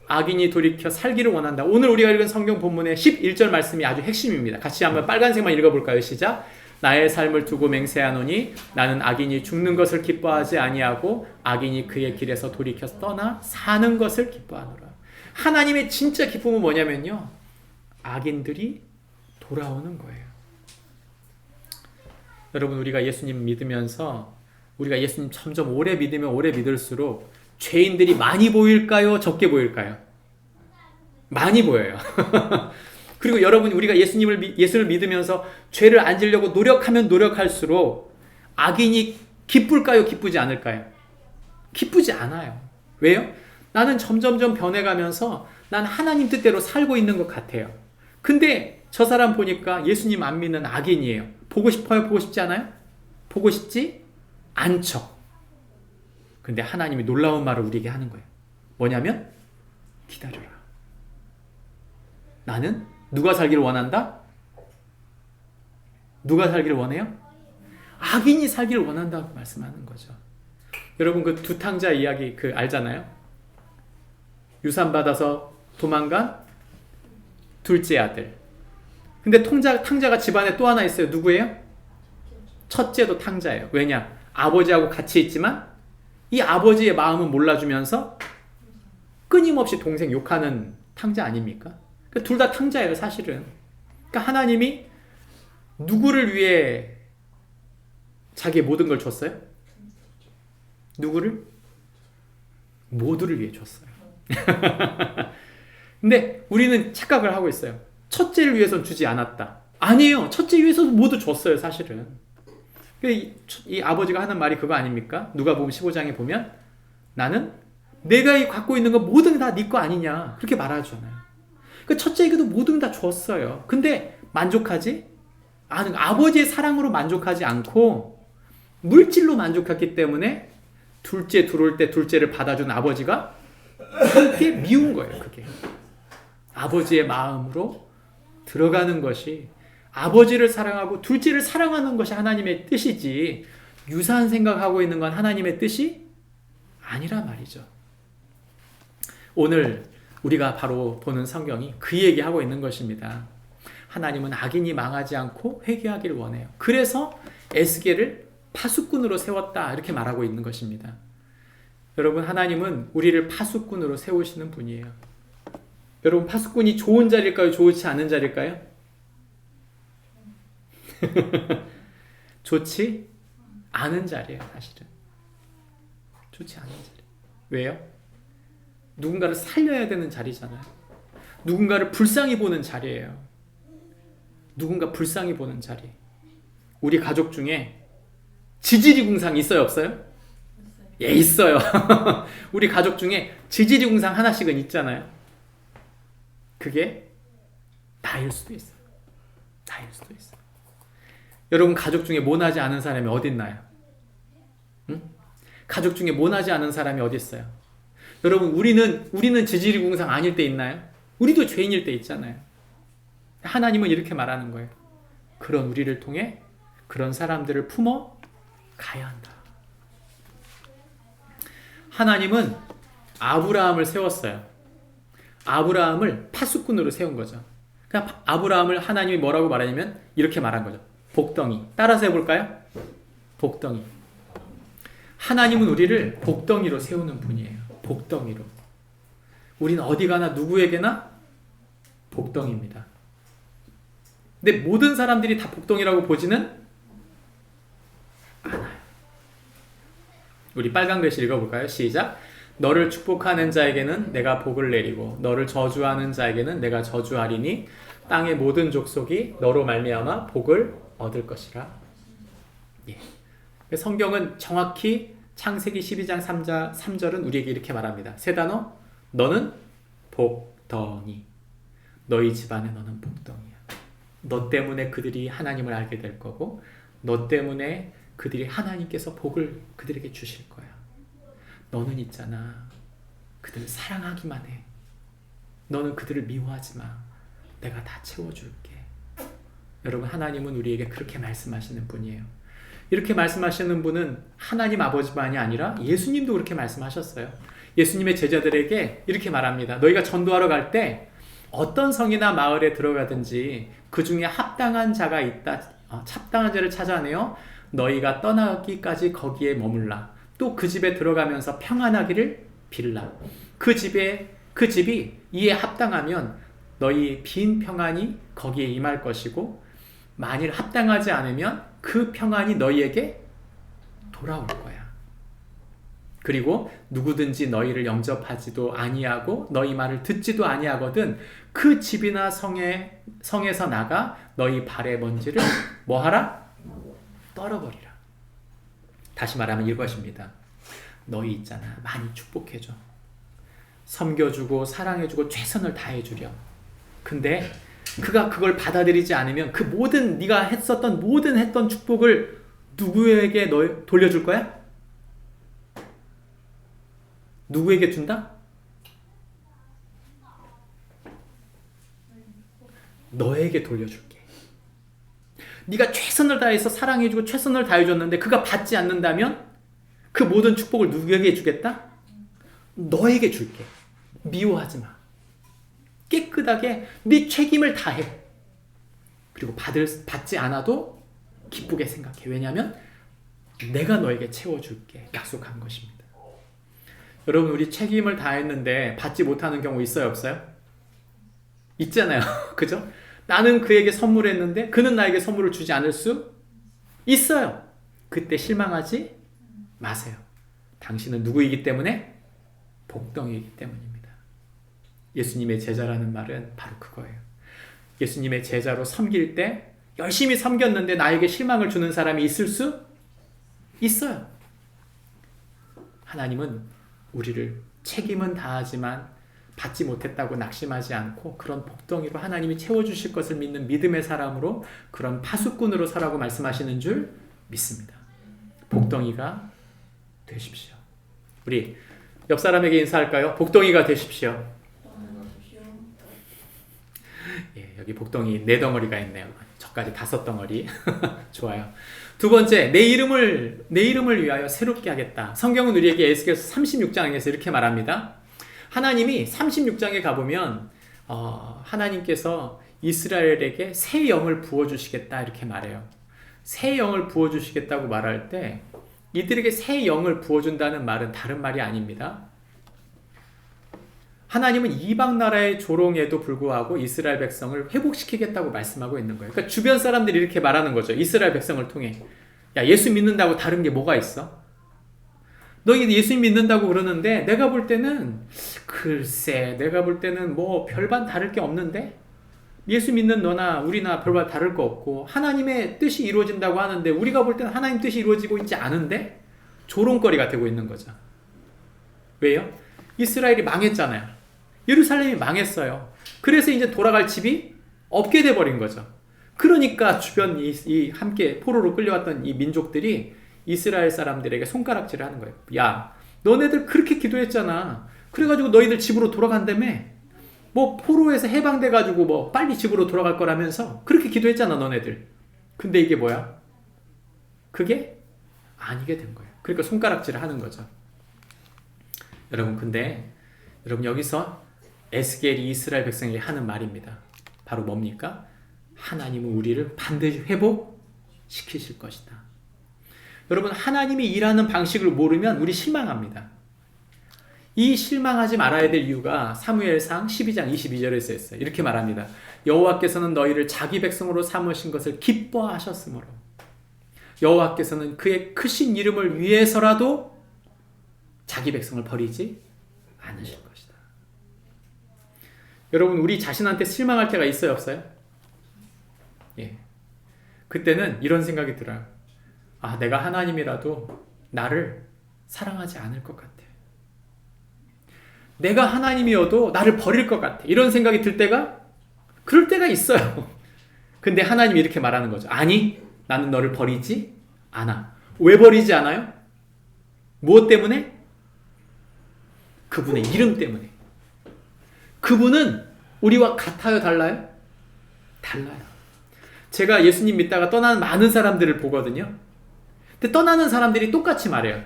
악인이 돌이켜 살기를 원한다. 오늘 우리가 읽은 성경 본문의 11절 말씀이 아주 핵심입니다. 같이 한번 빨간색만 읽어볼까요? 시작. 나의 삶을 두고 맹세하노니 나는 악인이 죽는 것을 기뻐하지 아니하고 악인이 그의 길에서 돌이켜 떠나 사는 것을 기뻐하노라. 하나님의 진짜 기쁨은 뭐냐면요, 악인들이 돌아오는 거예요. 여러분, 우리가 예수님 믿으면서 우리가 예수님 점점 오래 믿으면 오래 믿을수록 죄인들이 많이 보일까요? 적게 보일까요? 많이 보여요. 그리고 여러분, 우리가 예수를 믿으면서 죄를 안 지려고 노력하면 노력할수록 악인이 기쁠까요? 기쁘지 않을까요? 기쁘지 않아요. 왜요? 나는 점점점 변해가면서 난 하나님 뜻대로 살고 있는 것 같아요. 근데 저 사람 보니까 예수님 안 믿는 악인이에요. 보고 싶어요? 보고 싶지 않아요? 보고 싶지 않죠. 근데 하나님이 놀라운 말을 우리에게 하는 거예요. 뭐냐면 기다려라. 나는 누가 살기를 원한다? 누가 살기를 원해요? 악인이 살기를 원한다고 말씀하는 거죠. 여러분, 그 두 탕자 이야기 알잖아요? 유산 받아서 도망간 둘째 아들. 근데 탕자가 집안에 또 하나 있어요. 누구예요? 첫째도 탕자예요. 왜냐? 아버지하고 같이 있지만 이 아버지의 마음은 몰라주면서 끊임없이 동생 욕하는 탕자 아닙니까? 둘 다 탕자예요, 사실은. 그러니까 하나님이 누구를 위해 자기의 모든 걸 줬어요? 누구를? 모두를 위해 줬어요. 근데 우리는 착각을 하고 있어요. 첫째를 위해서는 주지 않았다. 아니에요. 첫째 위해서도 모두 줬어요, 사실은. 이 아버지가 하는 말이 그거 아닙니까? 누가복음 15장에 보면 나는 내가 갖고 있는 거 모든 다 네 거 아니냐 그렇게 말하잖아요. 그 첫째에게도 모든 다 줬어요. 근데 만족하지? 아버지의 사랑으로 만족하지 않고 물질로 만족했기 때문에 둘째 들어올 때 둘째를 받아준 아버지가 그게 미운 거예요. 그게 아버지의 마음으로 들어가는 것이 아버지를 사랑하고 둘째를 사랑하는 것이 하나님의 뜻이지 유사한 생각하고 있는 건 하나님의 뜻이 아니라 말이죠. 오늘 우리가 바로 보는 성경이 그 얘기하고 있는 것입니다. 하나님은 악인이 망하지 않고 회개하기를 원해요. 그래서 에스겔을 파수꾼으로 세웠다 이렇게 말하고 있는 것입니다. 여러분, 하나님은 우리를 파수꾼으로 세우시는 분이에요. 여러분, 파수꾼이 좋은 자리일까요? 좋지 않은 자리일까요? 좋지 않은 자리예요. 사실은 좋지 않은 자리. 왜요? 누군가를 살려야 되는 자리잖아요. 누군가를 불쌍히 보는 자리예요. 누군가 불쌍히 보는 자리. 우리 가족 중에 지지리궁상 있어요, 없어요? 예, 있어요. 우리 가족 중에 지지리궁상 하나씩은 있잖아요. 그게 나일 수도 있어요. 나일 수도 있어요. 여러분, 가족 중에 모나지 않은 사람이 어디 있나요? 응? 가족 중에 모나지 않은 사람이 어디 있어요? 여러분, 우리는 지지리궁상 아닐 때 있나요? 우리도 죄인일 때 있잖아요. 하나님은 이렇게 말하는 거예요. 그런 우리를 통해 그런 사람들을 품어 가야 한다. 하나님은 아브라함을 세웠어요. 아브라함을 파수꾼으로 세운 거죠. 그러니까 아브라함을 하나님이 뭐라고 말하냐면 이렇게 말한 거죠. 복덩이. 따라서 해볼까요? 복덩이. 하나님은 우리를 복덩이로 세우는 분이에요. 복덩이로. 우리는 어디 가나 누구에게나 복덩이입니다. 근데 모든 사람들이 다 복덩이라고 보지는 않아요. 우리 빨간 글씨 읽어볼까요? 시작. 너를 축복하는 자에게는 내가 복을 내리고 너를 저주하는 자에게는 내가 저주하리니 땅의 모든 족속이 너로 말미암아 복을 얻을 것이라. 예. 성경은 정확히 창세기 12장 3절은 우리에게 이렇게 말합니다. 세 단어. 너는 복덩이. 너희 집안에 너는 복덩이야. 너 때문에 그들이 하나님을 알게 될 거고 너 때문에 그들이 하나님께서 복을 그들에게 주실 거야. 너는 있잖아. 그들을 사랑하기만 해. 너는 그들을 미워하지 마. 내가 다 채워줄게. 여러분, 하나님은 우리에게 그렇게 말씀하시는 분이에요. 이렇게 말씀하시는 분은 하나님 아버지만이 아니라 예수님도 그렇게 말씀하셨어요. 예수님의 제자들에게 이렇게 말합니다. 너희가 전도하러 갈 때 어떤 성이나 마을에 들어가든지 그 중에 합당한 자가 있다. 합당한 자를 찾아내어 너희가 떠나기까지 거기에 머물라. 또 그 집에 들어가면서 평안하기를 빌라. 그 집이 이에 합당하면 너희 빈 평안이 거기에 임할 것이고 만일 합당하지 않으면 그 평안이 너희에게 돌아올 거야. 그리고 누구든지 너희를 영접하지도 아니하고 너희 말을 듣지도 아니하거든 그 집이나 성에서 나가 너희 발의 먼지를 뭐하라? 떨어버리라. 다시 말하면 이것입니다. 너희 있잖아. 많이 축복해줘. 섬겨주고 사랑해주고 최선을 다해주려. 근데 그가 그걸 받아들이지 않으면 그 모든 네가 했던 축복을 누구에게 돌려줄 거야? 누구에게 준다? 너에게 돌려줄게. 네가 최선을 다해서 사랑해주고 최선을 다해줬는데 그가 받지 않는다면 그 모든 축복을 누구에게 주겠다? 너에게 줄게. 미워하지 마. 깨끗하게 네 책임을 다해. 그리고 받지 않아도 기쁘게 생각해. 왜냐하면 내가 너에게 채워줄게. 약속한 것입니다. 여러분, 우리 책임을 다했는데 받지 못하는 경우 있어요, 없어요? 있잖아요. 그죠? 나는 그에게 선물했는데 그는 나에게 선물을 주지 않을 수 있어요. 그때 실망하지 마세요. 당신은 누구이기 때문에? 복덩이이기 때문입니다. 예수님의 제자라는 말은 바로 그거예요. 예수님의 제자로 섬길 때 열심히 섬겼는데 나에게 실망을 주는 사람이 있을 수 있어요. 하나님은 우리를 책임은 다하지만 받지 못했다고 낙심하지 않고 그런 복덩이로 하나님이 채워주실 것을 믿는 믿음의 사람으로 그런 파수꾼으로 서라고 말씀하시는 줄 믿습니다. 복덩이가 되십시오. 우리 옆 사람에게 인사할까요? 복덩이가 되십시오. 예, 여기 복덩이 4덩어리가 있네요. 저까지 5덩어리. 좋아요. 두 번째, 내 이름을 위하여 새롭게 하겠다. 성경은 우리에게 에스겔서 36장에서 이렇게 말합니다. 하나님이 36장에 가보면 하나님께서 이스라엘에게 새 영을 부어주시겠다 이렇게 말해요. 새 영을 부어주시겠다고 말할 때 이들에게 새 영을 부어준다는 말은 다른 말이 아닙니다. 하나님은 이방 나라의 조롱에도 불구하고 이스라엘 백성을 회복시키겠다고 말씀하고 있는 거예요. 그러니까 주변 사람들이 이렇게 말하는 거죠. 이스라엘 백성을 통해. 야, 예수 믿는다고 다른 게 뭐가 있어? 너희 예수 믿는다고 그러는데 내가 볼 때는 글쎄 내가 볼 때는 뭐 별반 다를 게 없는데 예수 믿는 너나 우리나 별반 다를 거 없고 하나님의 뜻이 이루어진다고 하는데 우리가 볼 때는 하나님 뜻이 이루어지고 있지 않은데 조롱거리가 되고 있는 거죠. 왜요? 이스라엘이 망했잖아요. 예루살렘이 망했어요. 그래서 이제 돌아갈 집이 없게 돼버린 거죠. 그러니까 주변 이 함께 포로로 끌려왔던 이 민족들이 이스라엘 사람들에게 손가락질을 하는 거예요. 야, 너네들 그렇게 기도했잖아. 그래가지고 너희들 집으로 돌아간다며. 뭐 포로에서 해방돼가지고 뭐 빨리 집으로 돌아갈 거라면서 그렇게 기도했잖아 너네들. 근데 이게 뭐야? 그게 아니게 된 거예요. 그러니까 손가락질을 하는 거죠. 여러분 근데 여러분 여기서 에스겔이 이스라엘 백성에게 하는 말입니다. 바로 뭡니까? 하나님은 우리를 반드시 회복시키실 것이다. 여러분 하나님이 일하는 방식을 모르면 우리 실망합니다. 이 실망하지 말아야 될 이유가 사무엘상 12장 22절에 쓰였어요. 이렇게 말합니다. 여호와께서는 너희를 자기 백성으로 삼으신 것을 기뻐하셨으므로 여호와께서는 그의 크신 이름을 위해서라도 자기 백성을 버리지 않으실 것이다. 여러분 우리 자신한테 실망할 때가 있어요 없어요? 예. 그때는 이런 생각이 들어요. 아, 내가 하나님이라도 나를 사랑하지 않을 것 같아. 내가 하나님이어도 나를 버릴 것 같아. 이런 생각이 들 때가 그럴 때가 있어요. 근데 하나님이 이렇게 말하는 거죠. 아니, 나는 너를 버리지 않아. 왜 버리지 않아요? 무엇 때문에? 그분의 이름 때문에. 그분은 우리와 같아요, 달라요? 달라요. 제가 예수님 믿다가 떠나는 많은 사람들을 보거든요. 근데 떠나는 사람들이 똑같이 말해요.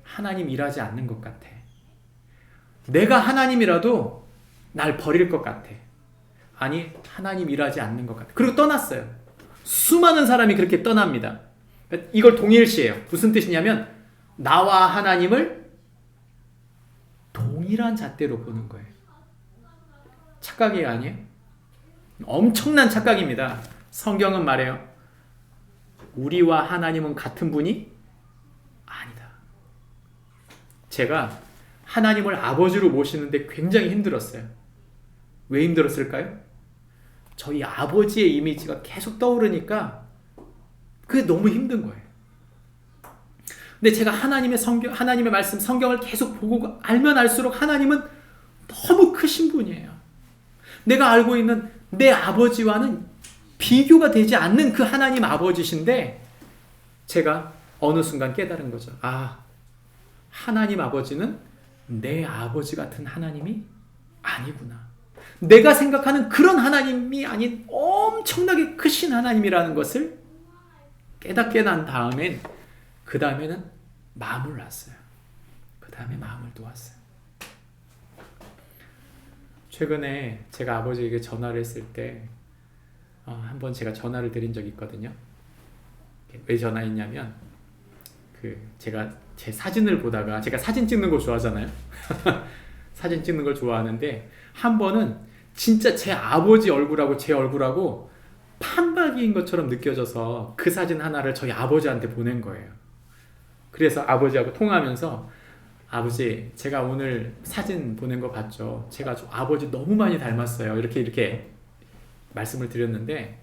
하나님 일하지 않는 것 같아. 내가 하나님이라도 날 버릴 것 같아. 아니, 하나님 일하지 않는 것 같아. 그리고 떠났어요. 수많은 사람이 그렇게 떠납니다. 이걸 동일시해요. 무슨 뜻이냐면 나와 하나님을 동일한 잣대로 보는 거예요. 착각이 아니에요? 엄청난 착각입니다. 성경은 말해요. 우리와 하나님은 같은 분이 아니다. 제가 하나님을 아버지로 모시는데 굉장히 힘들었어요. 왜 힘들었을까요? 저희 아버지의 이미지가 계속 떠오르니까 그게 너무 힘든 거예요. 근데 제가 하나님의 성경, 하나님의 말씀, 성경을 계속 보고 알면 알수록 하나님은 너무 크신 분이에요. 내가 알고 있는 내 아버지와는 비교가 되지 않는 그 하나님 아버지신데 제가 어느 순간 깨달은 거죠. 아, 하나님 아버지는 내 아버지 같은 하나님이 아니구나. 내가 생각하는 그런 하나님이 아닌 엄청나게 크신 하나님이라는 것을 깨닫게 난 다음엔 그 다음에는 마음을 놨어요. 그 다음에 마음을 놓았어요. 최근에 제가 아버지에게 전화를 했을 때 한번 제가 전화를 드린 적이 있거든요. 왜 전화했냐면 제가 제 사진을 보다가 제가 사진 찍는 거 좋아하잖아요. 사진 찍는 걸 좋아하는데 한 번은 진짜 제 아버지 얼굴하고 제 얼굴하고 판박이인 것처럼 느껴져서 그 사진 하나를 저희 아버지한테 보낸 거예요. 그래서 아버지하고 통화하면서 아버지 제가 오늘 사진 보낸 거 봤죠? 제가 아버지 너무 많이 닮았어요. 이렇게 말씀을 드렸는데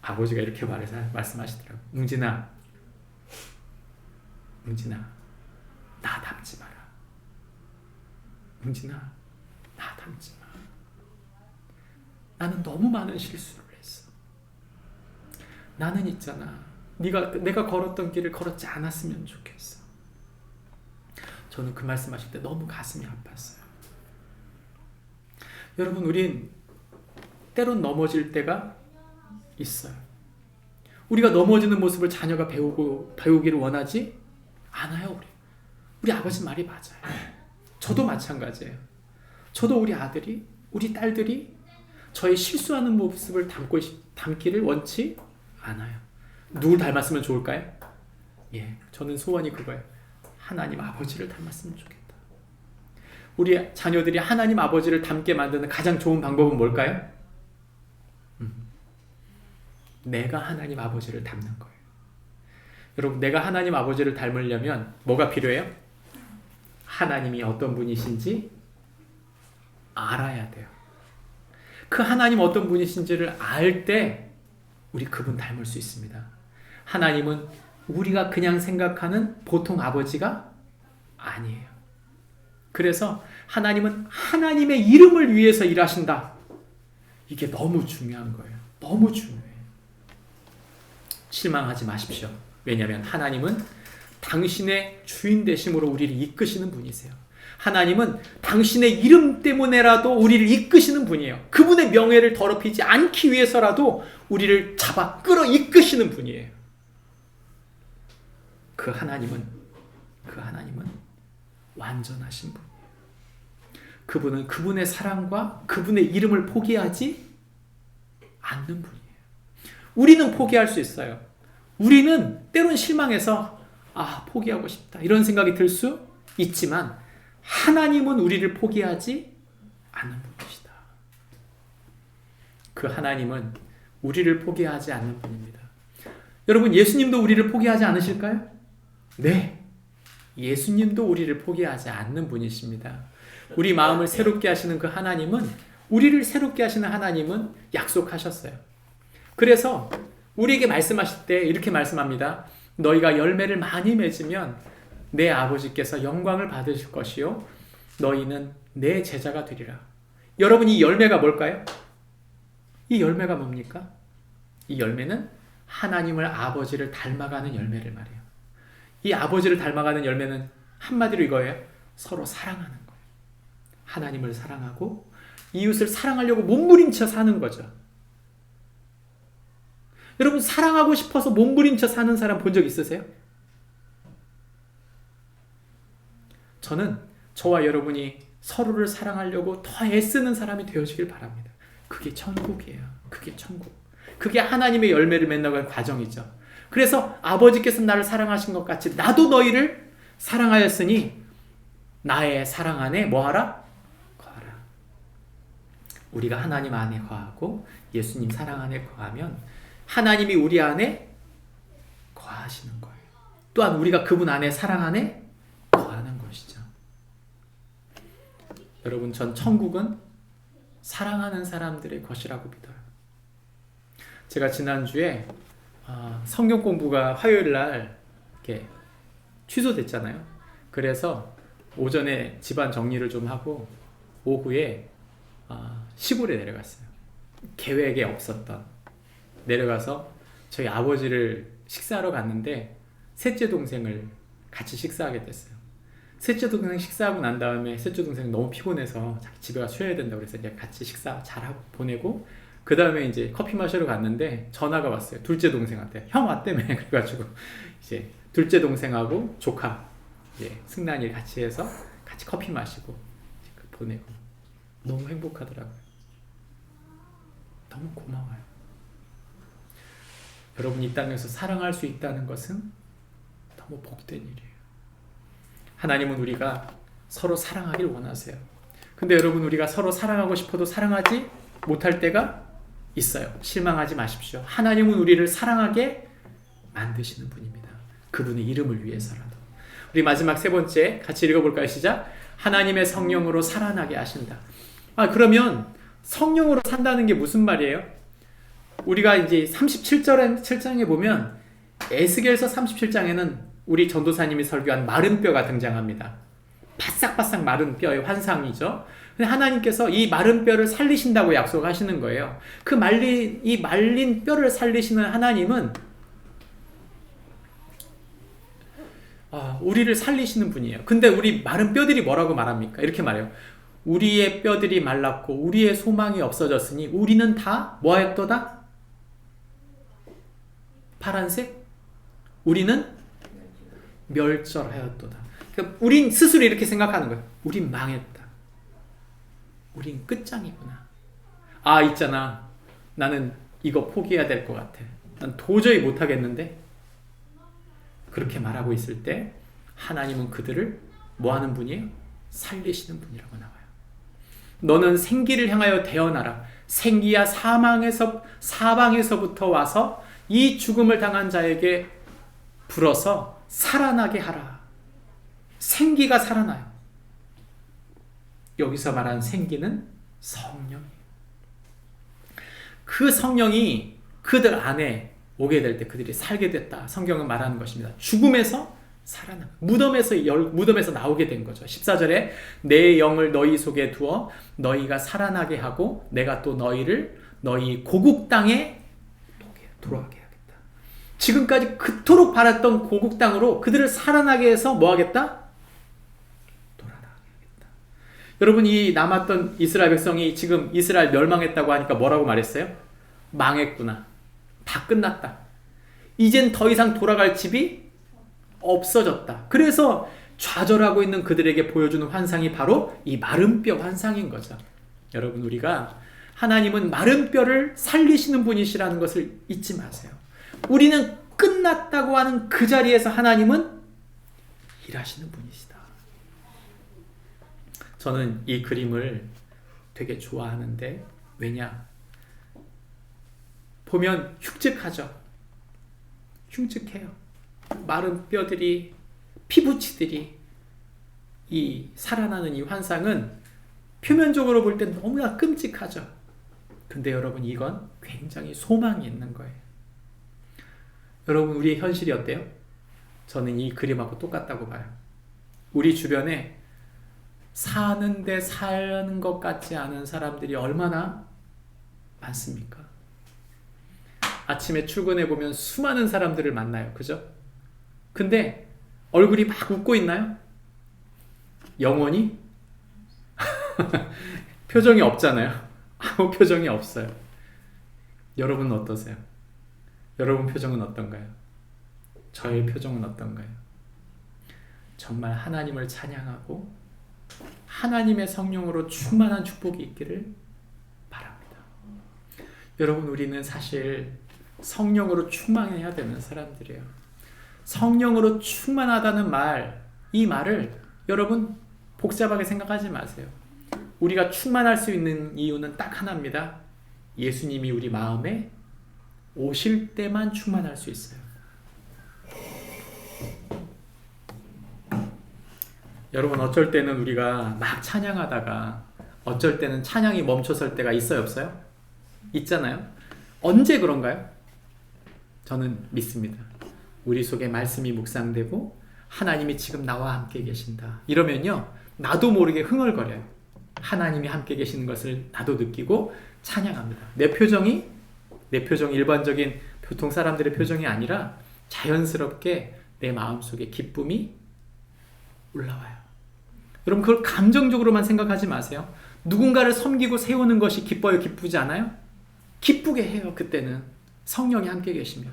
아버지가 이렇게 말해서 말씀하시더라고요. 웅진아, 웅진아, 나 닮지 마라. 웅진아, 나 닮지 마. 나는 너무 많은 실수를 했어. 나는 있잖아, 내가 걸었던 길을 걸었지 않았으면 좋겠어. 저는 그 말씀하실 때 너무 가슴이 아팠어요. 여러분, 우린 때론 넘어질 때가 있어요. 우리가 넘어지는 모습을 자녀가 배우기를 원하지 않아요. 우리 아버지 말이 맞아요. 저도 마찬가지예요. 저도 우리 아들이, 우리 딸들이 저의 실수하는 모습을 담기를 원치 않아요. 누굴 닮았으면 좋을까요? 저는 소원이 그거예요. 하나님 아버지를 닮았으면 좋겠다. 우리 자녀들이 하나님 아버지를 닮게 만드는 가장 좋은 방법은 뭘까요? 내가 하나님 아버지를 닮는 거예요. 여러분, 내가 하나님 아버지를 닮으려면 뭐가 필요해요? 하나님이 어떤 분이신지 알아야 돼요. 그 하나님 어떤 분이신지를 알 때 우리 그분 닮을 수 있습니다. 하나님은 우리가 그냥 생각하는 보통 아버지가 아니에요. 그래서 하나님은 하나님의 이름을 위해서 일하신다. 이게 너무 중요한 거예요. 너무 중요해요. 실망하지 마십시오. 왜냐하면 하나님은 당신의 주인 되심으로 우리를 이끄시는 분이세요. 하나님은 당신의 이름 때문에라도 우리를 이끄시는 분이에요. 그분의 명예를 더럽히지 않기 위해서라도 우리를 잡아 끌어 이끄시는 분이에요. 그 하나님은 완전하신 분이에요. 그분은 그분의 사랑과 그분의 이름을 포기하지 않는 분이에요. 우리는 포기할 수 있어요. 우리는 때론 실망해서 포기하고 싶다 이런 생각이 들 수 있지만 하나님은 우리를 포기하지 않는 분이시다. 그 하나님은 우리를 포기하지 않는 분입니다. 여러분, 예수님도 우리를 포기하지 않으실까요? 네, 예수님도 우리를 포기하지 않는 분이십니다. 우리 마음을 새롭게 하시는 그 하나님은, 우리를 새롭게 하시는 하나님은 약속하셨어요. 그래서 우리에게 말씀하실 때 이렇게 말씀합니다. 너희가 열매를 많이 맺으면 내 아버지께서 영광을 받으실 것이요 너희는 내 제자가 되리라. 여러분, 이 열매가 뭘까요? 이 열매가 뭡니까? 이 열매는 하나님을, 아버지를 닮아가는 열매를 말해요. 이 아버지를 닮아가는 열매는 한마디로 이거예요. 서로 사랑하는 거예요. 하나님을 사랑하고 이웃을 사랑하려고 몸부림쳐 사는 거죠. 여러분, 사랑하고 싶어서 몸부림쳐 사는 사람 본 적 있으세요? 저는 저와 여러분이 서로를 사랑하려고 더 애쓰는 사람이 되어지길 바랍니다. 그게 천국이에요. 그게 천국. 그게 하나님의 열매를 맺는 과정이죠. 그래서 아버지께서 나를 사랑하신 것 같이 나도 너희를 사랑하였으니 나의 사랑 안에 뭐하라? 거하라. 우리가 하나님 안에 거하고 예수님 사랑 안에 거하면 하나님이 우리 안에 거하시는 거예요. 또한 우리가 그분 안에, 사랑 안에 거하는 것이죠. 여러분, 전 천국은 사랑하는 사람들의 것이라고 믿어요. 제가 지난주에 성경 공부가 화요일 날 이렇게 취소됐잖아요. 그래서 오전에 집안 정리를 좀 하고 오후에 시골에 내려갔어요. 계획에 없었던. 내려가서 저희 아버지를 식사하러 갔는데 셋째 동생을 같이 식사하게 됐어요. 셋째 동생 식사하고 난 다음에 셋째 동생이 너무 피곤해서 자기 집에 가서 쉬어야 된다고 그래서 이제 같이 식사 잘하고 보내고 그 다음에 이제 커피 마시러 갔는데 전화가 왔어요. 둘째 동생한테. 형 왔다며. 그래가지고 이제 둘째 동생하고 조카 이제 승란이 같이 해서 같이 커피 마시고 보내고 너무 행복하더라고요. 너무 고마워요. 여러분, 이 땅에서 사랑할 수 있다는 것은 너무 복된 일이에요. 하나님은 우리가 서로 사랑하길 원하세요. 근데 여러분, 우리가 서로 사랑하고 싶어도 사랑하지 못할 때가 있어요. 실망하지 마십시오. 하나님은 우리를 사랑하게 만드시는 분입니다. 그분의 이름을 위해서라도. 우리 마지막 세 번째 같이 읽어볼까요? 시작. 하나님의 성령으로 살아나게 하신다. 그러면 성령으로 산다는 게 무슨 말이에요? 우리가 이제 37장에 보면 에스겔서 37장에는 우리 전도사님이 설교한 마른 뼈가 등장합니다. 바싹바싹 마른 뼈의 환상이죠. 근데 하나님께서 이 마른 뼈를 살리신다고 약속하시는 거예요. 이 말린 뼈를 살리시는 하나님은 우리를 살리시는 분이에요. 근데 우리 마른 뼈들이 뭐라고 말합니까? 이렇게 말해요. 우리의 뼈들이 말랐고 우리의 소망이 없어졌으니 우리는 다 뭐하였도다? 파란색? 우리는 멸절하였도다. 그러니까 우린 스스로 이렇게 생각하는 거예요. 우린 망했다. 우린 끝장이구나. 있잖아. 나는 이거 포기해야 될 것 같아. 난 도저히 못하겠는데? 그렇게 말하고 있을 때 하나님은 그들을 뭐하는 분이에요? 살리시는 분이라고 나와요. 너는 생기를 향하여 대언하라. 생기야 사방에서부터 와서 이 죽음을 당한 자에게 불어서 살아나게 하라. 생기가 살아나요. 여기서 말하는 생기는 성령이에요. 그 성령이 그들 안에 오게 될 때 그들이 살게 됐다. 성경은 말하는 것입니다. 죽음에서 살아나. 무덤에서 나오게 된 거죠. 14절에 내 영을 너희 속에 두어 너희가 살아나게 하고 내가 또 너희를 너희 고국 땅에 돌아가게 하겠다. 지금까지 그토록 바랐던 고국 땅으로 그들을 살아나게 해서 뭐 하겠다? 돌아가게 하겠다. 여러분, 이 남았던 이스라엘 백성이 지금 이스라엘 멸망했다고 하니까 뭐라고 말했어요? 망했구나. 다 끝났다. 이젠 더 이상 돌아갈 집이 없어졌다. 그래서 좌절하고 있는 그들에게 보여주는 환상이 바로 이 마른 뼈 환상인 거죠. 여러분, 우리가 하나님은 마른 뼈를 살리시는 분이시라는 것을 잊지 마세요. 우리는 끝났다고 하는 그 자리에서 하나님은 일하시는 분이시다. 저는 이 그림을 되게 좋아하는데 왜냐? 보면 흉측하죠. 흉측해요. 마른 뼈들이, 피부치들이 이 살아나는 이 환상은 표면적으로 볼 때 너무나 끔찍하죠. 근데 여러분, 이건 굉장히 소망이 있는 거예요. 여러분, 우리의 현실이 어때요? 저는 이 그림하고 똑같다고 봐요. 우리 주변에 사는데 사는 것 같지 않은 사람들이 얼마나 많습니까? 아침에 출근해 보면 수많은 사람들을 만나요. 그죠? 근데 얼굴이 막 웃고 있나요? 영원히? 표정이 없잖아요. 아무 표정이 없어요. 여러분은 어떠세요? 여러분 표정은 어떤가요? 저의 표정은 어떤가요? 정말 하나님을 찬양하고 하나님의 성령으로 충만한 축복이 있기를 바랍니다. 여러분, 우리는 사실 성령으로 충만해야 되는 사람들이에요. 성령으로 충만하다는 말, 이 말을 여러분 복잡하게 생각하지 마세요. 우리가 충만할 수 있는 이유는 딱 하나입니다. 예수님이 우리 마음에 오실 때만 충만할 수 있어요. 여러분, 어쩔 때는 우리가 막 찬양하다가 어쩔 때는 찬양이 멈춰설 때가 있어요, 없어요? 있잖아요. 언제 그런가요? 저는 믿습니다. 우리 속에 말씀이 묵상되고 하나님이 지금 나와 함께 계신다. 이러면요, 나도 모르게 흥얼거려요. 하나님이 함께 계시는 것을 나도 느끼고 찬양합니다. 내 표정이 일반적인 보통 사람들의 표정이 아니라 자연스럽게 내 마음속에 기쁨이 올라와요. 여러분, 그걸 감정적으로만 생각하지 마세요. 누군가를 섬기고 세우는 것이 기뻐요, 기쁘지 않아요? 기쁘게 해요. 그때는 성령이 함께 계시면,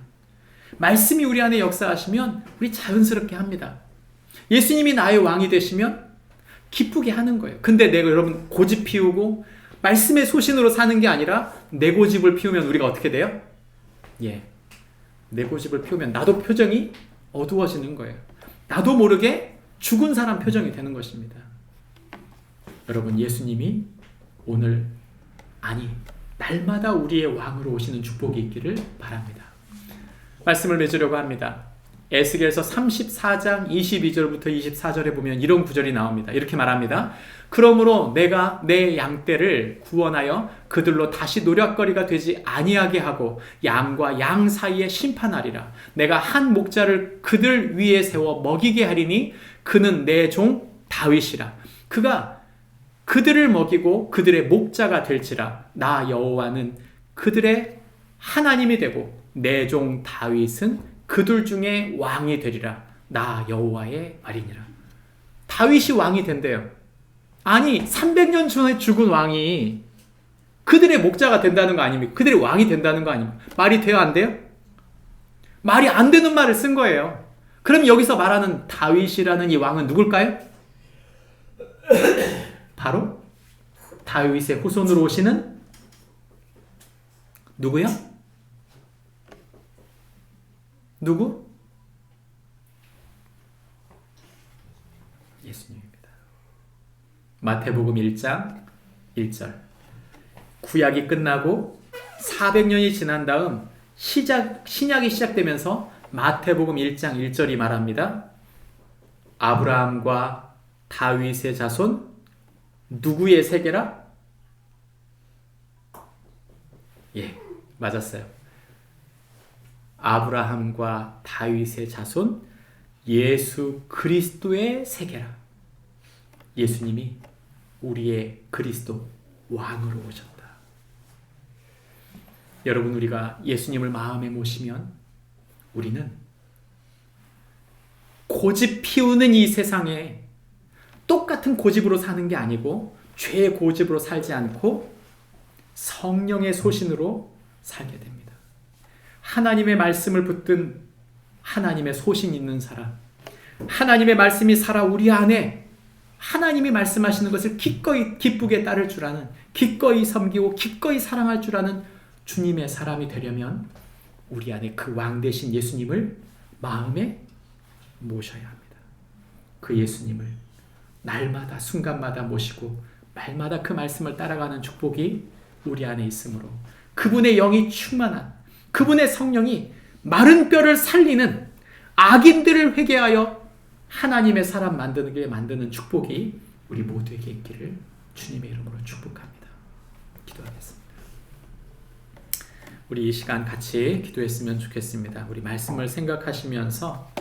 말씀이 우리 안에 역사하시면 우리 자연스럽게 합니다. 예수님이 나의 왕이 되시면 기쁘게 하는 거예요. 근데 내가 여러분 고집 피우고 말씀의 소신으로 사는 게 아니라 내 고집을 피우면 우리가 어떻게 돼요? 내 고집을 피우면 나도 표정이 어두워지는 거예요. 나도 모르게 죽은 사람 표정이 되는 것입니다. 여러분, 예수님이 오늘, 아니 날마다 우리의 왕으로 오시는 축복이 있기를 바랍니다. 말씀을 맺으려고 합니다. 에스겔서 34장 22절부터 24절에 보면 이런 구절이 나옵니다. 이렇게 말합니다. 그러므로 내가 내 양떼를 구원하여 그들로 다시 노략거리가 되지 아니하게 하고 양과 양 사이에 심판하리라. 내가 한 목자를 그들 위에 세워 먹이게 하리니 그는 내 종 다윗이라. 그가 그들을 먹이고 그들의 목자가 될지라. 나 여호와는 그들의 하나님이 되고 내 종 다윗은 그들 중에 왕이 되리라. 나 여호와의 말이니라. 다윗이 왕이 된대요. 아니 300년 전에 죽은 왕이 그들의 목자가 된다는 거 아닙니까? 그들의 왕이 된다는 거 아닙니까? 말이 돼요, 안 돼요? 말이 안 되는 말을 쓴 거예요. 그럼 여기서 말하는 다윗이라는 이 왕은 누굴까요? 바로 다윗의 후손으로 오시는 누구요? 누구? 예수님입니다. 마태복음 1장 1절. 구약이 끝나고 400년이 지난 다음 신약이 시작되면서 마태복음 1장 1절이 말합니다. 아브라함과 다윗의 자손 누구의 세계라? 예, 맞았어요. 아브라함과 다윗의 자손 예수 그리스도의 세계라. 예수님이 우리의 그리스도 왕으로 오셨다. 여러분, 우리가 예수님을 마음에 모시면 우리는 고집 피우는 이 세상에 똑같은 고집으로 사는 게 아니고 죄의 고집으로 살지 않고 성령의 소신으로 살게 됩니다. 하나님의 말씀을 붙든 하나님의 소신 있는 사람, 하나님의 말씀이 살아 우리 안에 하나님이 말씀하시는 것을 기꺼이 기쁘게 따를 줄 아는, 기꺼이 섬기고 기꺼이 사랑할 줄 아는 주님의 사람이 되려면 우리 안에 그 왕 되신 예수님을 마음에 모셔야 합니다. 그 예수님을 날마다 순간마다 모시고 말마다 그 말씀을 따라가는 축복이 우리 안에 있으므로 그분의 영이 충만한, 그분의 성령이 마른 뼈를 살리는, 악인들을 회개하여 하나님의 사람 만드는 축복이 우리 모두에게 있기를 주님의 이름으로 축복합니다. 기도하겠습니다. 우리 이 시간 같이 기도했으면 좋겠습니다. 우리 말씀을 생각하시면서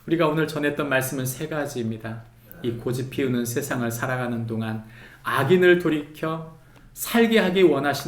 우리가 오늘 전했던 말씀은 3가지입니다. 이 고집 피우는 세상을 살아가는 동안 악인을 돌이켜 살게 하기 원하시는